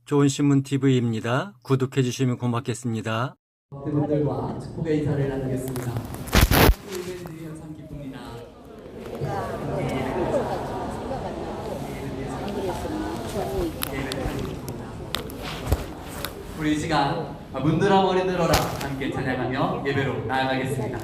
좋은신문TV입니다. 구독해 주시면 고맙겠습니다. 그분들과 축복의 인사를 나누겠습니다. 예배드리면 참 기쁩니다. 우리 이 시간 문드라 머리 들어라 함께 찬양하며 예배로 나아가겠습니다.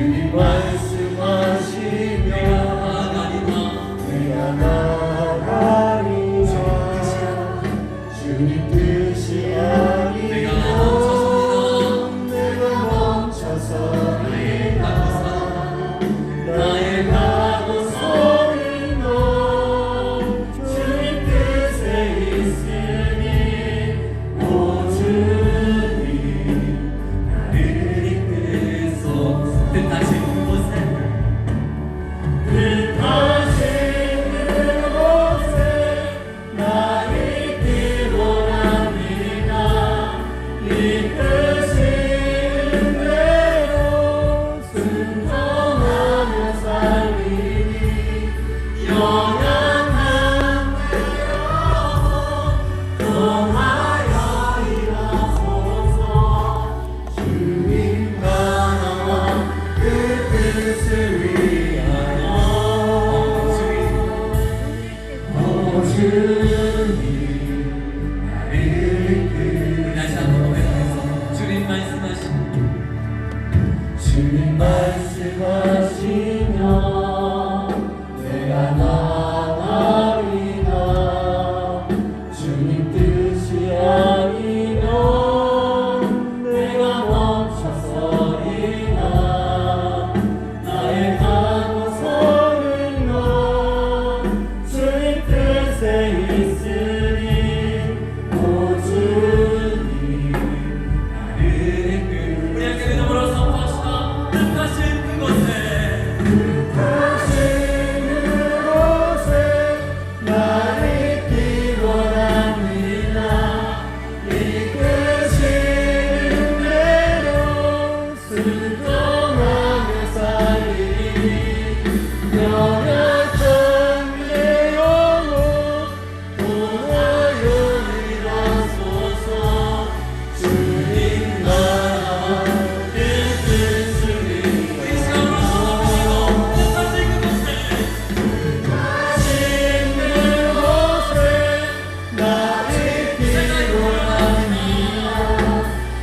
주님 말씀하시면 내가 나가리라. 주님 뜻이 아니라 내가 멈춰서리라. 나의 가고서는 너 주님 뜻에 있으니 오 주님 나를 이끄소서. 뜻하신 곳에 나를 이끌고 갑니다. 이끄신 대로 순종하며 살리니 영원한 내 영혼 통하여 일하소서. 주님 나라와 그 뜻을 위하여 오 주님 나를 이끌. 다시 한번 고백해서 주님 말씀하신 주님 말씀하시면 내가 나가리라. 주님 뜻이 아니면 내가 멈춰서리라. 나의 가고서는 너 주님 뜻에 있으니 오 주님 나를 이끌. 우리 함께 믿음으로 선포합시다. 뜻하신 그곳에 뜻하신 그곳에 나를 이끌고 갑니다. 이끄시는 대로 순종하며 살리니 영원한 내 영혼 통하여 일하소서. 주님 나라와 그 뜻을 우리 시간으로 선포하시고 뜻하신 그곳에 뜻하신 그곳에 나를 이끌고 갑니다.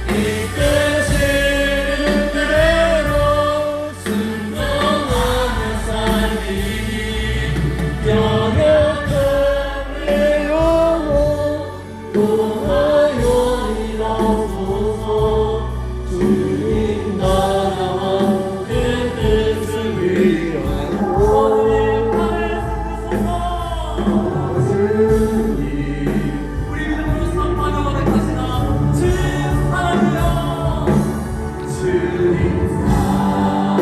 이끄시는 대로 순종하며 살리니 영원한 내 영혼 통하여 일하소서. 주님 나라와 그 뜻을 위하여 주님 우리 믿음으로 선포하며 고백하시다. 주님 사랑해요. 주님 사랑해요.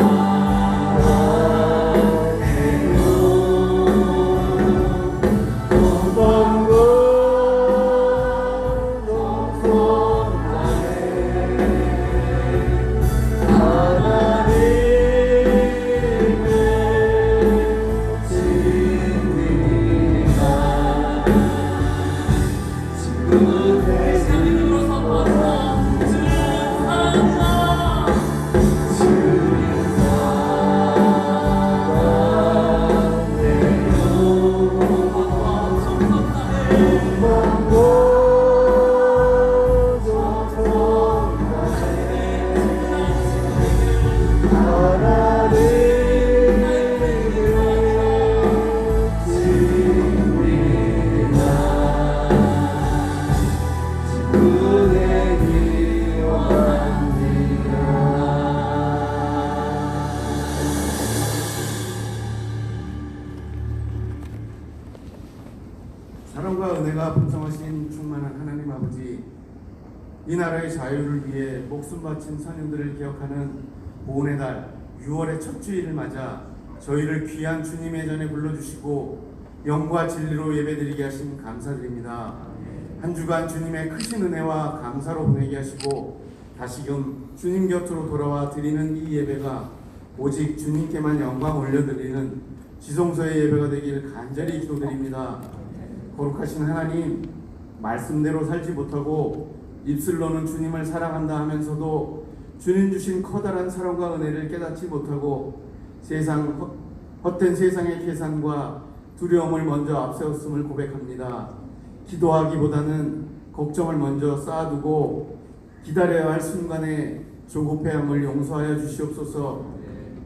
동방고 동성하네 하나님의 진리가 우리 시간 믿음으로 선포하시다. 주님 사랑해요. 사랑과 은혜가 풍성하신 충만한 하나님 아버지, 이 나라의 자유를 위해 목숨 바친 선영들을 기억하는 보훈의 달 6월의 첫 주일을 맞아 저희를 귀한 주님의 전에 불러주시고 영과 진리로 예배드리게 하신 감사드립니다. 한 주간 주님의 크신 은혜와 감사로 보내게 하시고 다시금 주님 곁으로 돌아와 드리는 이 예배가 오직 주님께만 영광 올려드리는 지성소의 예배가 되길 간절히 기도드립니다. 거룩하신 하나님, 말씀대로 살지 못하고 입술로는 주님을 사랑한다 하면서도 주님 주신 커다란 사랑과 은혜를 깨닫지 못하고 헛된 세상의 계산과 두려움을 먼저 앞세웠음을 고백합니다. 기도하기보다는 걱정을 먼저 쌓아두고 기다려야 할 순간에 조급해함을 용서하여 주시옵소서.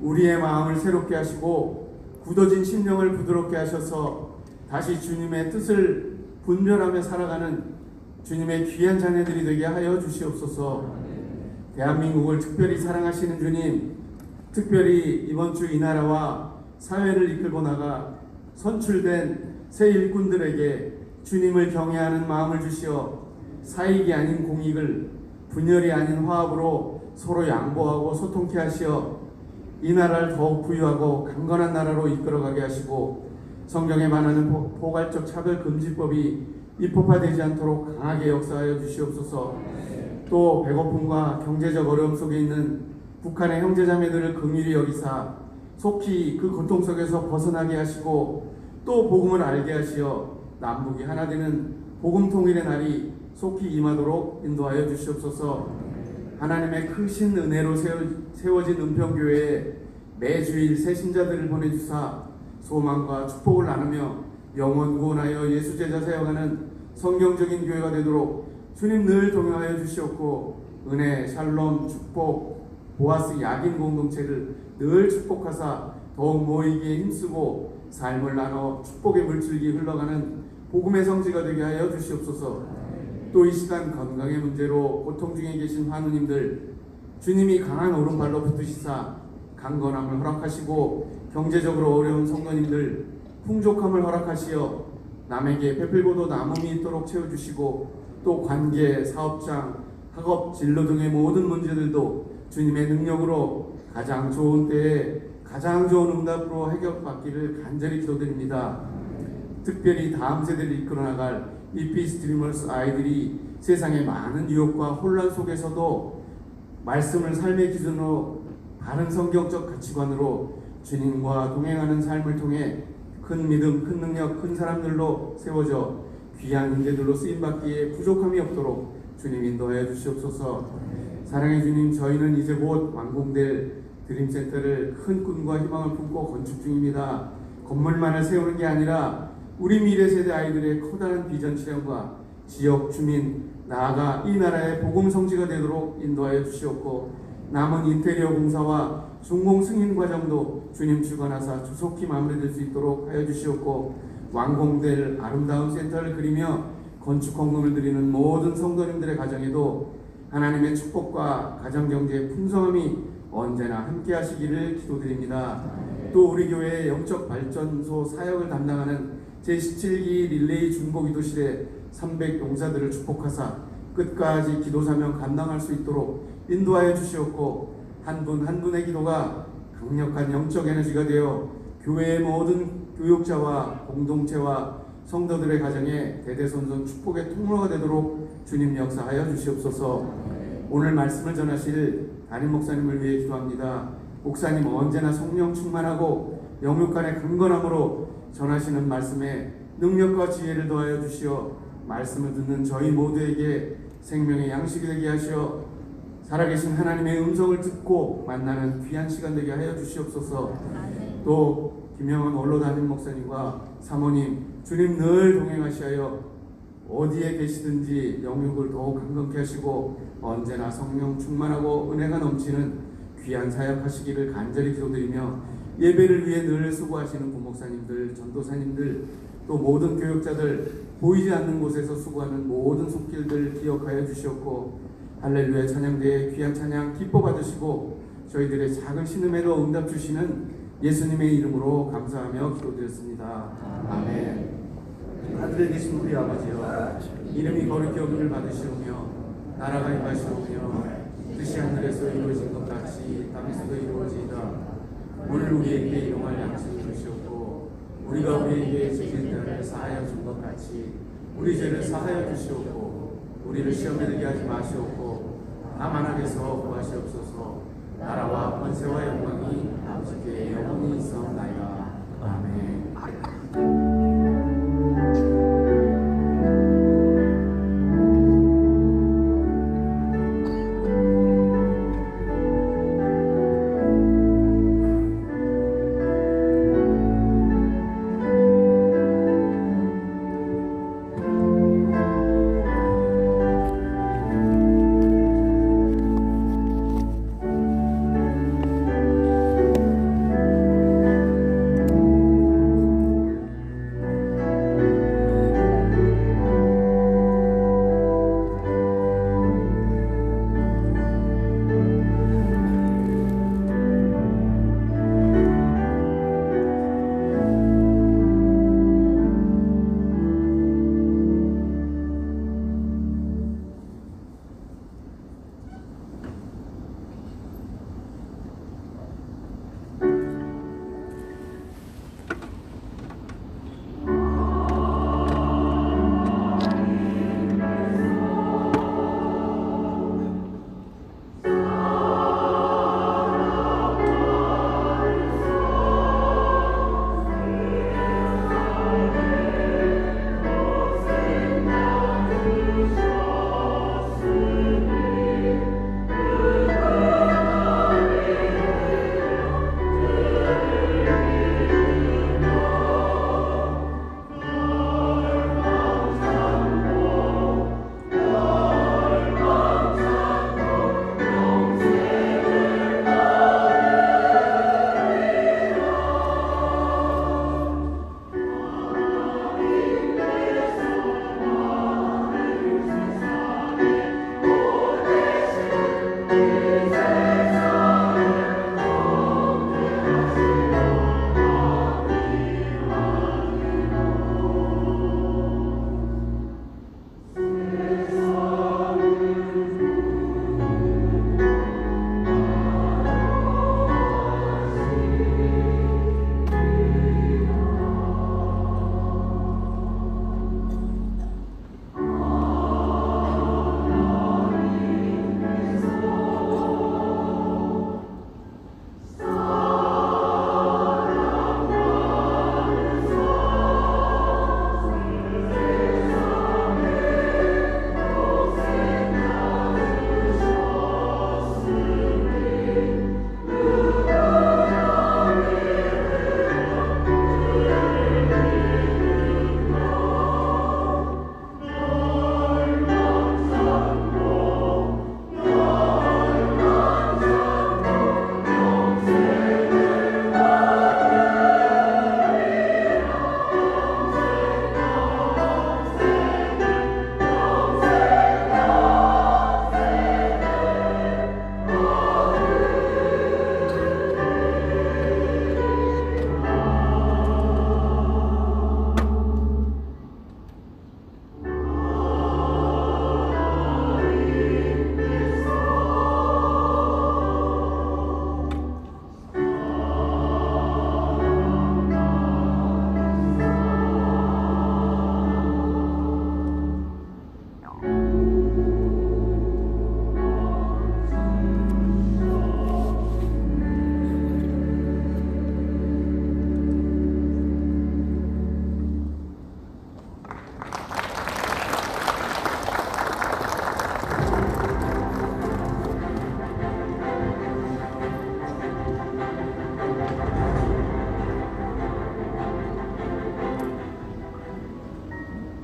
우리의 마음을 새롭게 하시고 굳어진 심령을 부드럽게 하셔서 다시 주님의 뜻을 분별하며 살아가는 주님의 귀한 자녀들이 되게 하여 주시옵소서. 대한민국을 특별히 사랑하시는 주님, 특별히 이번 주 이 나라와 사회를 이끌고 나가 선출된 새 일꾼들에게 주님을 경외하는 마음을 주시어 사익이 아닌 공익을, 분열이 아닌 화합으로 서로 양보하고 소통케 하시어 이 나라를 더욱 부유하고 강건한 나라로 이끌어가게 하시고 성경에 반하는 포괄적 차별금지법이 입법화되지 않도록 강하게 역사하여 주시옵소서. 또 배고픔과 경제적 어려움 속에 있는 북한의 형제자매들을 긍휼히 여기사 속히 그 고통 속에서 벗어나게 하시고 또 복음을 알게 하시어 남북이 하나 되는 복음 통일의 날이 속히 임하도록 인도하여 주시옵소서. 하나님의 크신 은혜로 세워진 은평교회에 매주일 새 신자들을 보내주사 소망과 축복을 나누며 영원 구원하여 예수 제자 세워가는 성경적인 교회가 되도록 주님 늘 동행하여 주시옵고 은혜, 샬롬, 축복, 보아스 야긴 공동체를 늘 축복하사 더욱 모이기에 힘쓰고 삶을 나눠 축복의 물줄기 흘러가는 복음의 성지가 되게 하여 주시옵소서. 또 이 시간 건강의 문제로 고통 중에 계신 환우님들 주님이 강한 오른발로 붙드시사 강건함을 허락하시고 경제적으로 어려운 성도님들 풍족함을 허락하시어 남에게 베풀고도 남음이 있도록 채워주시고 또 관계, 사업장, 학업, 진로 등의 모든 문제들도 주님의 능력으로 가장 좋은 때에 가장 좋은 응답으로 해결받기를 간절히 기도드립니다. 특별히 다음 세대를 이끌어나갈 이피스트리머스 아이들이 세상의 많은 유혹과 혼란 속에서도 말씀을 삶의 기준으로 바른 성경적 가치관으로 주님과 동행하는 삶을 통해 큰 믿음, 큰 능력, 큰 사람들로 세워져 귀한 인재들로 쓰임받기에 부족함이 없도록 주님 인도하여 주시옵소서. 사랑의 주님, 저희는 이제 곧 완공될 드림센터를 큰 꿈과 희망을 품고 건축 중입니다. 건물만을 세우는 게 아니라 우리 미래 세대 아이들의 커다란 비전 실현과 지역 주민, 나아가 이 나라의 복음 성지가 되도록 인도하여 주시옵고 남은 인테리어 공사와 준공 승인 과정도 주님 주관하사 조속히 마무리될 수 있도록 하여 주시옵고 완공될 아름다운 센터를 그리며 건축 헌금을 드리는 모든 성도님들의 가정에도 하나님의 축복과 가정경제의 풍성함이 언제나 함께 하시기를 기도드립니다. 또 우리 교회의 영적 발전소 사역을 담당하는 제17기 릴레이 중고기도실의 300 용사들을 축복하사 끝까지 기도 사명 감당할 수 있도록 인도하여 주시옵고 한 분 한 분의 기도가 강력한 영적 에너지가 되어 교회의 모든 교육자와 공동체와 성도들의 가정에 대대손손 축복의 통로가 되도록 주님 역사하여 주시옵소서. 오늘 말씀을 전하실 담임 목사님을 위해 기도합니다. 목사님 언제나 성령 충만하고 영육 간의 강건함으로 전하시는 말씀에 능력과 지혜를 더하여 주시어 말씀을 듣는 저희 모두에게 생명의 양식이 되게 하시어 살아계신 하나님의 음성을 듣고 만나는 귀한 시간 되게 하여 주시옵소서. 또 김영원 원로 담임 목사님과 사모님 주님 늘 동행하시어 어디에 계시든지 영육을 더욱 강건케 하시고 언제나 성령 충만하고 은혜가 넘치는 귀한 사역하시기를 간절히 기도드리며 예배를 위해 늘 수고하시는 부목사님들, 전도사님들, 또 모든 교육자들, 보이지 않는 곳에서 수고하는 모든 손길들 기억하여 주시옵고 할렐루야 찬양대의 귀한 찬양 기뻐 받으시고 저희들의 작은 신음에도 응답 주시는 예수님의 이름으로 감사하며 기도드렸습니다. 아멘. 하늘에 계신 우리 아버지여, 이름이 거룩히 여김을 받으시오며 나라가 임하시오며 뜻이 하늘에서 이루어진 것 같이 땅에서도 이루어지이다. 오늘 우리에게 일용할 양식을 주시옵고 우리가 우리에게 지은 죄를 사하여 준 것 같이 우리 죄를 사하여 주시옵고 우리를 시험에 들게 하지 마시옵고 다만 악에서 구하시옵소서. 나라와 권세와 영광이 아버지께 영원히 있사옵나이다. 아멘.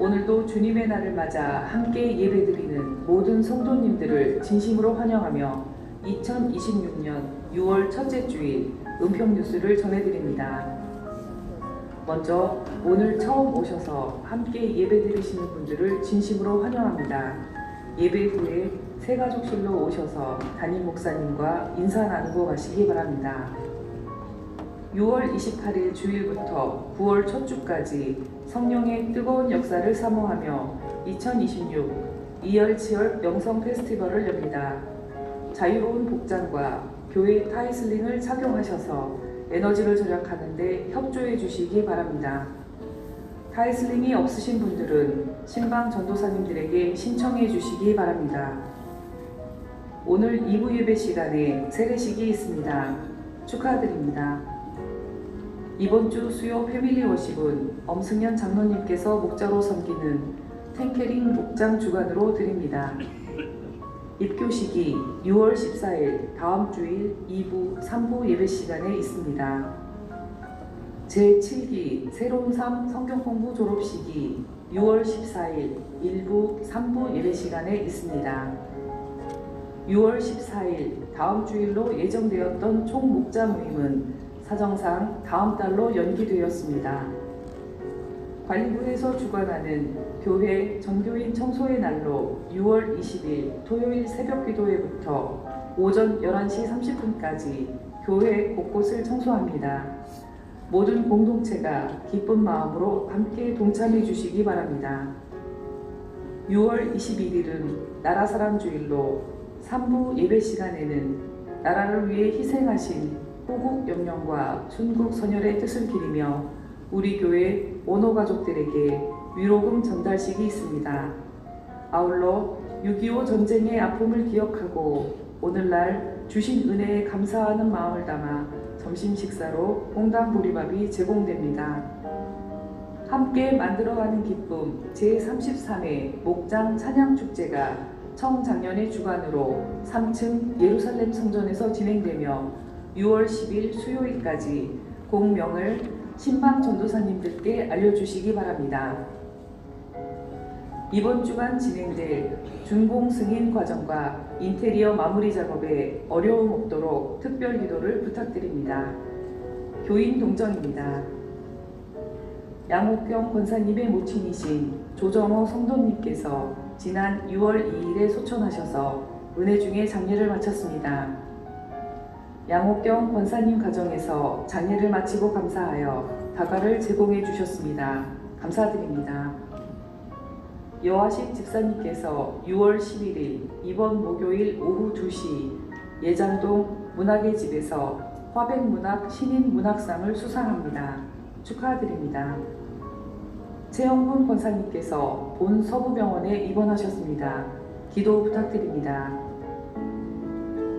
오늘도 주님의 날을 맞아 함께 예배드리는 모든 성도님들을 진심으로 환영하며 2026년 6월 첫째 주일 은평 뉴스를 전해드립니다. 먼저 오늘 처음 오셔서 함께 예배드리시는 분들을 진심으로 환영합니다. 예배 후에 새가족실로 오셔서 담임 목사님과 인사 나누고 가시기 바랍니다. 6월 28일 주일부터 9월 첫 주까지 성령의 뜨거운 역사를 사모하며 2026 이열치열 명성 페스티벌을 엽니다. 자유로운 복장과 교회 타이슬링을 착용하셔서 에너지를 절약하는 데 협조해 주시기 바랍니다. 타이슬링이 없으신 분들은 신방 전도사님들에게 신청해 주시기 바랍니다. 오늘 2부 예배 시간에 세례식이 있습니다. 축하드립니다. 이번 주 수요 패밀리 워십은 엄승현 장로님께서 목자로 섬기는 탱케링 목장 주간으로 드립니다. 입교식이 6월 14일 다음 주일 2부, 3부 예배 시간에 있습니다. 제7기 새로운 삶 성경 공부 졸업식이 6월 14일 1부, 3부 예배 시간에 있습니다. 6월 14일 다음 주일로 예정되었던 총목자 모임은 사정상 다음 달로 연기되었습니다. 관리부에서 주관하는 교회 전교인 청소의 날로 6월 20일 토요일 새벽기도회부터 오전 11시 30분까지 교회 곳곳을 청소합니다. 모든 공동체가 기쁜 마음으로 함께 동참해 주시기 바랍니다. 6월 21일은 나라사랑 주일로 3부 예배 시간에는 나라를 위해 희생하신 호국 영령과 순국 선열의 뜻을 기리며 우리 교회 원호 가족들에게 위로금 전달식이 있습니다. 아울러 6.25 전쟁의 아픔을 기억하고 오늘날 주신 은혜에 감사하는 마음을 담아 점심 식사로 홍당 보리밥이 제공됩니다. 함께 만들어가는 기쁨 제33회 목장 찬양축제가 청작년의 주관으로 3층 예루살렘 성전에서 진행되며 6월 10일 수요일까지 공명을 신방 전도사님들께 알려주시기 바랍니다. 이번 주간 진행될 준공 승인 과정과 인테리어 마무리 작업에 어려움 없도록 특별 기도를 부탁드립니다. 교인 동정입니다. 양옥경 권사님의 모친이신 조정호 성도님께서 지난 6월 2일에 소천하셔서 은혜 중에 장례를 마쳤습니다. 양옥경 권사님 가정에서 장례를 마치고 감사하여 다가를 제공해 주셨습니다. 감사드립니다. 여하식 집사님께서 6월 11일 이번 목요일 오후 2시 예장동 문학의 집에서 화백문학 신인문학상을 수상합니다. 축하드립니다. 최영분 권사님께서 본 서부병원에 입원하셨습니다. 기도 부탁드립니다.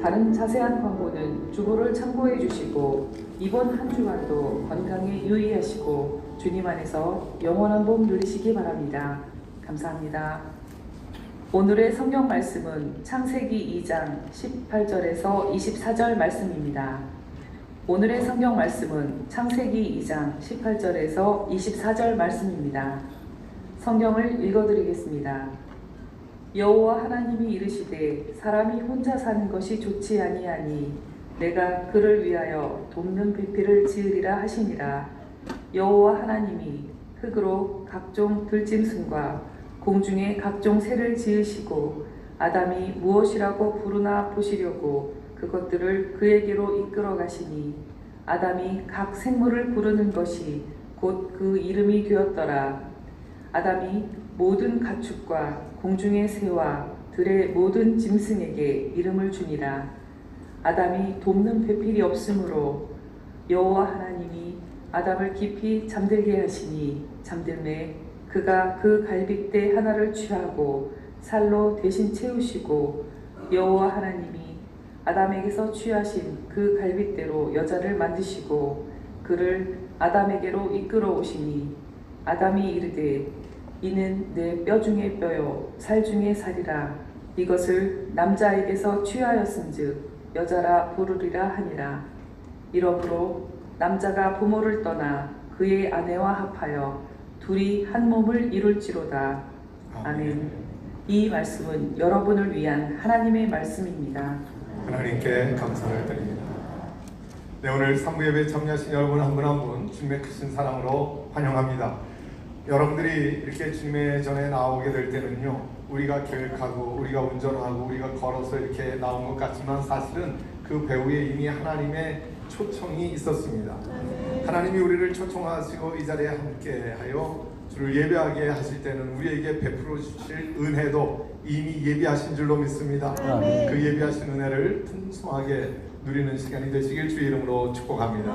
다른 자세한 광고는 주보를 참고해 주시고 이번 한 주간도 건강에 유의하시고 주님 안에서 영원한 봄 누리시기 바랍니다. 감사합니다. 오늘의 성경 말씀은 창세기 2장 18절에서 24절 말씀입니다. 오늘의 성경 말씀은 창세기 2장 18절에서 24절 말씀입니다. 성경을 읽어드리겠습니다. 여호와 하나님이 이르시되 사람이 혼자 사는 것이 좋지 아니하니 내가 그를 위하여 돕는 배필을 지으리라 하시니라. 여호와 하나님이 흙으로 각종 들짐승과 공중에 각종 새를 지으시고 아담이 무엇이라고 부르나 보시려고 그것들을 그에게로 이끌어 가시니 아담이 각 생물을 부르는 것이 곧 그 이름이 되었더라. 아담이 모든 가축과 공중의 새와 들의 모든 짐승에게 이름을 주니라. 아담이 돕는 배필이 없으므로 여호와 하나님이 아담을 깊이 잠들게 하시니 잠들매 그가 그 갈빗대 하나를 취하고 살로 대신 채우시고 여호와 하나님이 아담에게서 취하신 그 갈빗대로 여자를 만드시고 그를 아담에게로 이끌어 오시니 아담이 이르되 이는 내 뼈 중에 뼈요 살 중에 살이라. 이것을 남자에게서 취하였은즉 여자라 부르리라 하니라. 이러므로 남자가 부모를 떠나 그의 아내와 합하여 둘이 한 몸을 이룰지로다. 아멘. 이 말씀은 여러분을 위한 하나님의 말씀입니다. 하나님께 감사를 드립니다. 네, 오늘 산부 예배에 참여하신 여러분 한 분 한 분 주님의 크신 사랑으로 환영합니다. 여러분들이 이렇게 주님의 전에 나오게 될 때는요, 우리가 계획하고 우리가 운전하고 우리가 걸어서 이렇게 나온 것 같지만 사실은 그 배후에 이미 하나님의 초청이 있었습니다. 하나님이 우리를 초청하시고 이 자리에 함께하여 주를 예배하게 하실 때는 우리에게 베풀어 주실 은혜도 이미 예비하신 줄로 믿습니다. 그 예비하신 은혜를 풍성하게 누리는 시간이 되시길 주의 이름으로 축복합니다.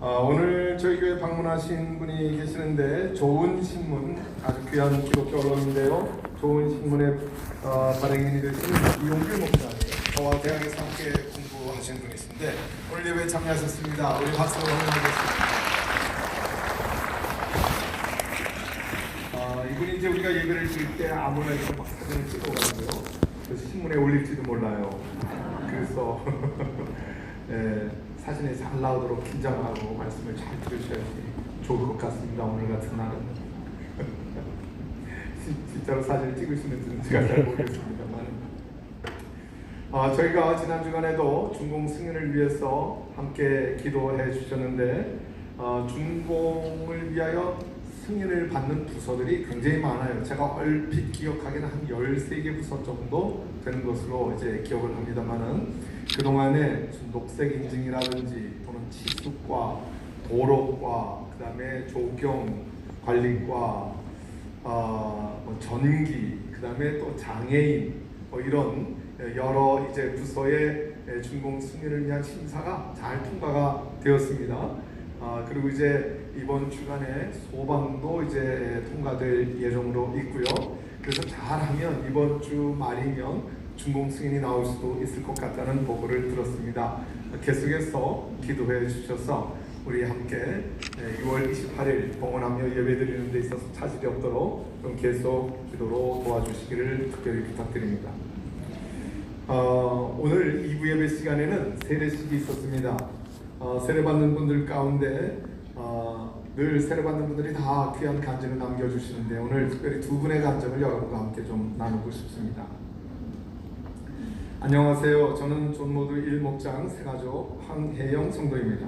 오늘 저희 교회 방문하신 분이 계시는데 좋은 신문, 아주 귀한 기독교 언론인데요. 좋은 신문의 발행인이 되신 이용길 목사님, 저와 대학에서 함께 공부하신 분이신데 오늘 예배에 참여하셨습니다. 우리 박수로 환영하겠습니다. 이분이 이제 우리가 예배를 드릴 때 아무나 이렇게 막 사진을 찍어가지고요, 그래서 신문에 올릴지도 몰라요. 그래서 사진에 잘 나오도록 긴장하고 말씀을 잘 들으셔야지 좋을 것 같습니다. 오늘 같은 날은 진짜로 사진을 찍으시는지는 제가 잘 모르겠습니다만, 저희가 지난 주간에도 준공 승인을 위해서 함께 기도해 주셨는데 준공을 위하여 승인을 받는 부서들이 굉장히 많아요. 제가 얼핏 기억하기는 한 13개 부서 정도 되는 것으로 이제 기억을 합니다만은, 그동안에 녹색 인증이라든지 또는 치수과, 도로과, 그 다음에 조경 관리과, 전기, 그 다음에 또 장애인, 이런 여러 이제 부서의 준공 승인을 위한 심사가 잘 통과가 되었습니다. 그리고 이제 이번 주간에 소방도 이제 통과될 예정으로 있고요. 그래서 잘하면 이번 주 말이면 준공 승인이 나올 수도 있을 것 같다는 보고를 들었습니다. 계속해서 기도해 주셔서 우리 함께 6월 28일 봉헌하며 예배드리는 데 있어서 차질이 없도록 좀 계속 기도로 도와주시기를 특별히 부탁드립니다. 오늘 2부 예배 시간에는 세례식이 있었습니다. 세례받는 분들 가운데 늘 세례받는 분들이 다 귀한 간증을 남겨주시는데 오늘 특별히 두 분의 간증을 여러분과 함께 좀 나누고 싶습니다. 안녕하세요. 저는 존모드 1목장 세가족 황혜영 성도입니다.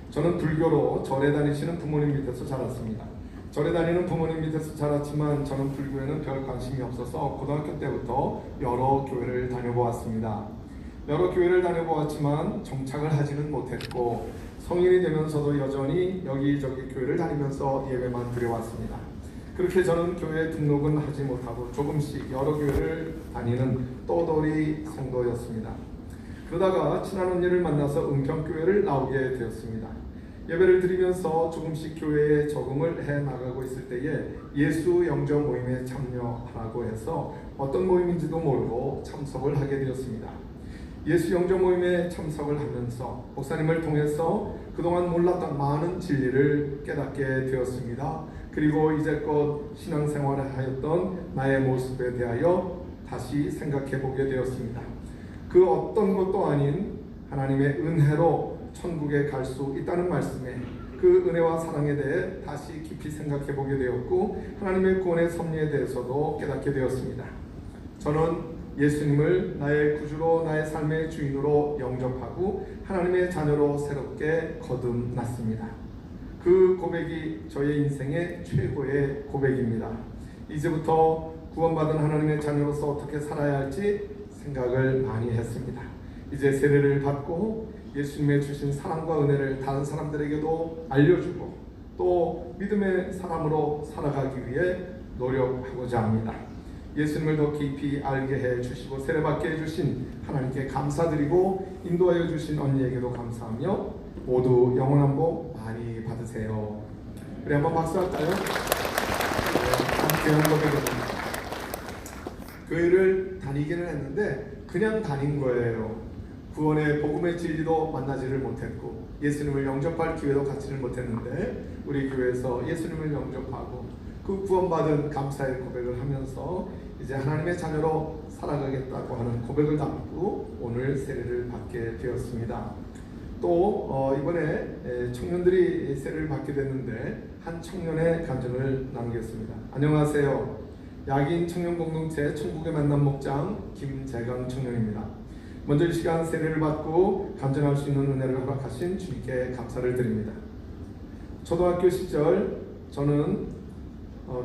저는 불교로 절에 다니시는 부모님 밑에서 자랐습니다. 절에 다니는 부모님 밑에서 자랐지만 저는 불교에는 별 관심이 없어서 고등학교 때부터 여러 교회를 다녀보았습니다. 여러 교회를 다녀보았지만 정착을 하지는 못했고 성인이 되면서도 여전히 여기저기 교회를 다니면서 예배만 드려왔습니다. 그렇게 저는 교회 등록은 하지 못하고 조금씩 여러 교회를 다니는 떠돌이 성도였습니다. 그러다가 친한 언니를 만나서 은평교회를 나오게 되었습니다. 예배를 드리면서 조금씩 교회에 적응을 해나가고 있을 때에 예수 영접 모임에 참여하라고 해서 어떤 모임인지도 모르고 참석을 하게 되었습니다. 예수 영접 모임에 참석을 하면서 목사님을 통해서 그동안 몰랐던 많은 진리를 깨닫게 되었습니다. 그리고 이제껏 신앙생활을 하였던 나의 모습에 대하여 다시 생각해 보게 되었습니다. 그 어떤 것도 아닌 하나님의 은혜로 천국에 갈 수 있다는 말씀에 그 은혜와 사랑에 대해 다시 깊이 생각해 보게 되었고 하나님의 구원의 섭리에 대해서도 깨닫게 되었습니다. 저는 예수님을 나의 구주로 나의 삶의 주인으로 영접하고 하나님의 자녀로 새롭게 거듭났습니다. 그 고백이 저의 인생의 최고의 고백입니다. 이제부터 구원받은 하나님의 자녀로서 어떻게 살아야 할지 생각을 많이 했습니다. 이제 세례를 받고 예수님의 주신 사랑과 은혜를 다른 사람들에게도 알려주고 또 믿음의 사람으로 살아가기 위해 노력하고자 합니다. 예수님을 더 깊이 알게 해주시고 세례받게 해주신 하나님께 감사드리고 인도하여 주신 언니에게도 감사하며 모두 영원한 복 많이 받으세요. 우리 한번 박수할까요? 함께 한번해봅니다. 교회를 다니기는 했는데 그냥 다닌 거예요. 구원의 복음의 진리도 만나지를 못했고 예수님을 영접할 기회도 갖지를 못했는데 우리 교회에서 예수님을 영접하고 그 구원받은 감사의 고백을 하면서 이제 하나님의 자녀로 살아가겠다고 하는 고백을 담고 오늘 세례를 받게 되었습니다. 또 이번에 청년들이 세례를 받게 됐는데 한 청년의 간증을 나누겠습니다. 안녕하세요. 야긴 청년공동체 천국의 만남 목장 김재강 청년입니다. 먼저 이 시간 세례를 받고 간증할 수 있는 은혜를 허락하신 주님께 감사를 드립니다. 초등학교 시절 저는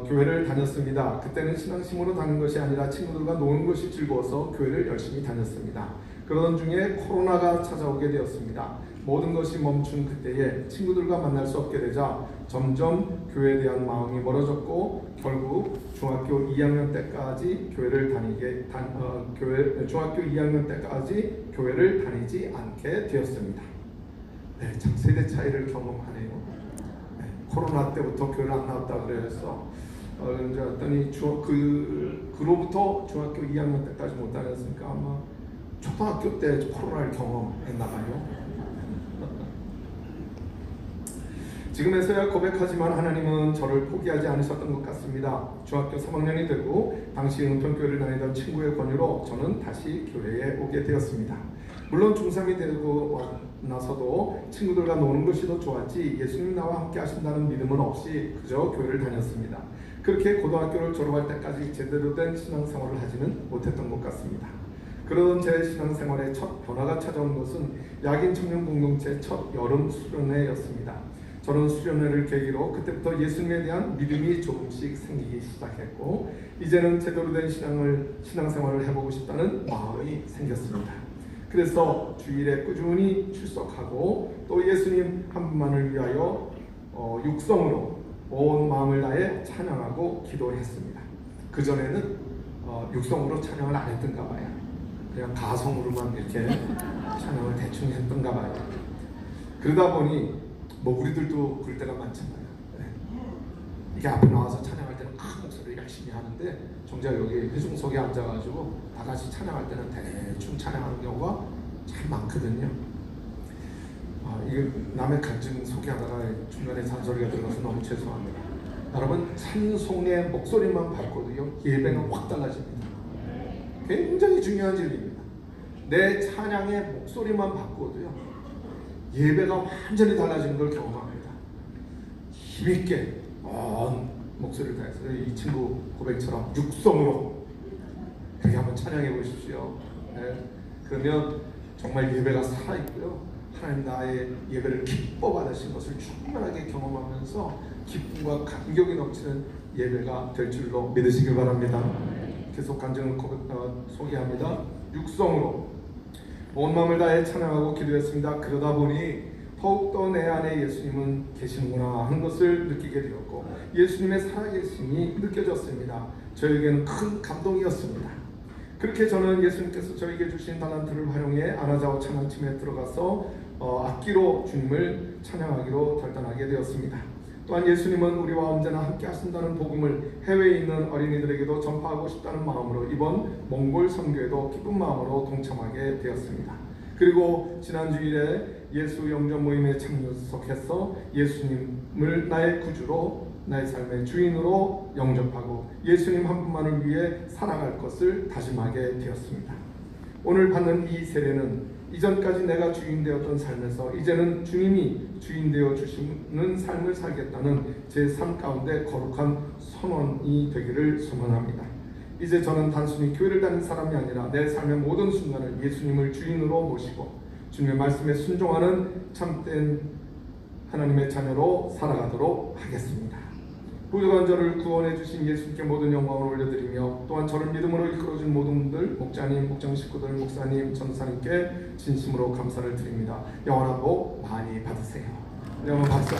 교회를 다녔습니다. 그때는 신앙심으로 다니는 것이 아니라 친구들과 노는 것이 즐거워서 교회를 열심히 다녔습니다. 그러던 중에 코로나가 찾아오게 되었습니다. 모든 것이 멈춘 그때에 친구들과 만날 수 없게 되자 점점 교회에 대한 마음이 멀어졌고 결국 중학교 2학년 때까지 중학교 2학년 때까지 교회를 다니지 않게 되었습니다. 네, 참 세대 차이를 경험하네요. 네, 코로나 때부터 교회를 안 나왔다 그래서 이제 왔더니 그로부터 중학교 2학년 때까지 못 다녔으니까 아마 초등학교 때 코로나를 경험했나 봐요. 지금에서야 고백하지만 하나님은 저를 포기하지 않으셨던 것 같습니다. 중학교 3학년이 되고 당시 은평교회를 다니던 친구의 권유로 저는 다시 교회에 오게 되었습니다. 물론 중3이 되고 나서도 친구들과 노는 것이 더 좋았지 예수님 나와 함께 하신다는 믿음은 없이 그저 교회를 다녔습니다. 그렇게 고등학교를 졸업할 때까지 제대로 된 신앙생활을 하지는 못했던 것 같습니다. 그러던 제 신앙생활의 첫 변화가 찾아온 것은 야긴 청년공동체 첫 여름 수련회였습니다. 저는 수련회를 계기로 그때부터 예수님에 대한 믿음이 조금씩 생기기 시작했고 이제는 제대로 된 신앙생활을 해보고 싶다는 마음이 생겼습니다. 그래서 주일에 꾸준히 출석하고 또 예수님 한 분만을 위하여 육성으로 온 마음을 다해 찬양하고 기도했습니다. 그전에는 육성으로 찬양을 안 했던가 봐요. 그냥 가성으로만 이렇게 찬양을 대충 했던가 봐요. 그러다 보니 우리들도 그럴 때가 많잖아요. 네. 이게 앞에 나와서 찬양할 때는 큰 목소리를 열심히 하는데 정작 여기 회중석에 앉아가지고 다 같이 찬양할 때는 대충 찬양하는 경우가 참 많거든요. 이게 남의 간증 소개하다가 중간에 잔소리가 들어가서 너무 죄송합니다. 여러분 찬송의 목소리만 바꿔도요 예배는 확 달라집니다. 굉장히 중요한 진리입니다. 내 찬양의 목소리만 바꿔도요 예배가 완전히 달라지는 걸 경험합니다. 힘있게 목소리를 다해서 이 친구 고백처럼 육성으로 그렇게 한번 찬양해 보십시오. 네. 그러면 정말 예배가 살아있고요. 하나님 나의 예배를 기뻐 받으신 것을 충분하게 경험하면서 기쁨과 감격이 넘치는 예배가 될 줄로 믿으시길 바랍니다. 계속 간증을 소개합니다. 육성으로 온 마음을 다해 찬양하고 기도했습니다. 그러다 보니 더욱더 내 안에 예수님은 계시는구나 하는 것을 느끼게 되었고 예수님의 살아계심이 느껴졌습니다. 저에게는 큰 감동이었습니다. 그렇게 저는 예수님께서 저에게 주신 달란트를 활용해 아나자오 찬양팀에 들어가서 악기로 주님을 찬양하기로 결단하게 되었습니다. 또한 예수님은 우리와 언제나 함께 하신다는 복음을 해외에 있는 어린이들에게도 전파하고 싶다는 마음으로 이번 몽골 선교에도 기쁜 마음으로 동참하게 되었습니다. 그리고 지난 주일에 예수 영접 모임에 참석해서 예수님을 나의 구주로 나의 삶의 주인으로 영접하고 예수님 한 분만을 위해 살아갈 것을 다짐하게 되었습니다. 오늘 받는 이 세례는 이전까지 내가 주인 되었던 삶에서 이제는 주님이 주인 되어 주시는 삶을 살겠다는 제 삶 가운데 거룩한 선언이 되기를 소망합니다. 이제 저는 단순히 교회를 다니는 사람이 아니라 내 삶의 모든 순간을 예수님을 주인으로 모시고 주님의 말씀에 순종하는 참된 하나님의 자녀로 살아가도록 하겠습니다. 부족한 저를 구원해 주신 예수님께 모든 영광을 올려드리며 또한 저를 믿음으로 이끌어준 모든 분들, 목자님, 목장 식구들, 목사님, 전사님께 진심으로 감사를 드립니다. 영원한 복 많이 받으세요. 여러분 박수.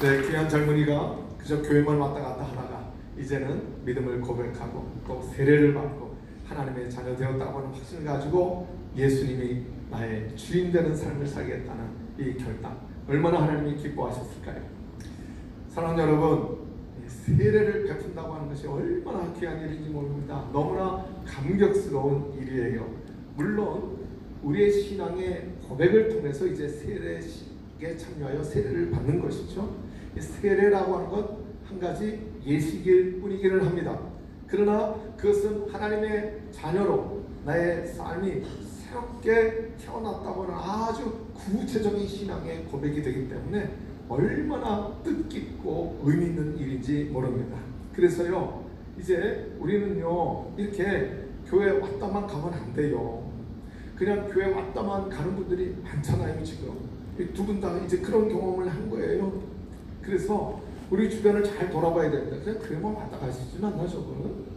네, 귀한 젊은이가 그저 교회만 왔다 갔다 하다가 이제는 믿음을 고백하고 또 세례를 받고 하나님의 자녀 되었다고 하는 확신을 가지고 예수님이 나의 주인 되는 삶을 살겠다는 이 결단, 얼마나 하나님이 기뻐하셨을까요? 사랑하는 여러분, 세례를 베푼다고 하는 것이 얼마나 귀한 일인지 모릅니다. 너무나 감격스러운 일이에요. 물론 우리의 신앙의 고백을 통해서 이제 세례식에 참여하여 세례를 받는 것이죠. 이 세례라고 하는 것 한 가지 예식일 뿐이기는 합니다. 그러나 그것은 하나님의 자녀로 나의 삶이 새롭게 태어났다고는 아주 구체적인 신앙의 고백이 되기 때문에 얼마나 뜻깊고 의미 있는 일인지 모릅니다. 그래서요, 이제 우리는요, 이렇게 교회 왔다만 가면 안 돼요. 그냥 교회 왔다만 가는 분들이 많잖아요. 지금 두 분 다 이제 그런 경험을 한 거예요. 그래서 우리 주변을 잘 돌아봐야 됩니다. 그냥 교회만 왔다 가시지는 않나 저분은?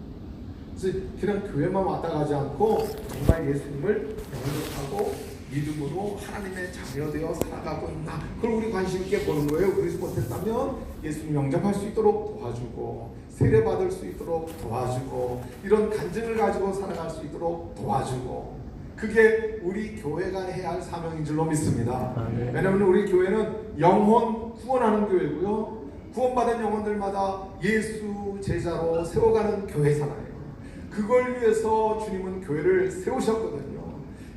그래서 그냥 교회만 왔다 가지 않고 정말 예수님을 영접하고 믿음으로 하나님의 자녀되어 살아가고 있나, 그걸 우리 관심 있게 보는 거예요. 그러지 못했다면 예수님 영접할 수 있도록 도와주고, 세례 받을 수 있도록 도와주고, 이런 간증을 가지고 살아갈 수 있도록 도와주고, 그게 우리 교회가 해야 할 사명인 줄로 믿습니다. 왜냐하면 우리 교회는 영혼 구원하는 교회고요, 구원받은 영혼들마다 예수 제자로 세워가는 교회잖아요. 그걸 위해서 주님은 교회를 세우셨거든요.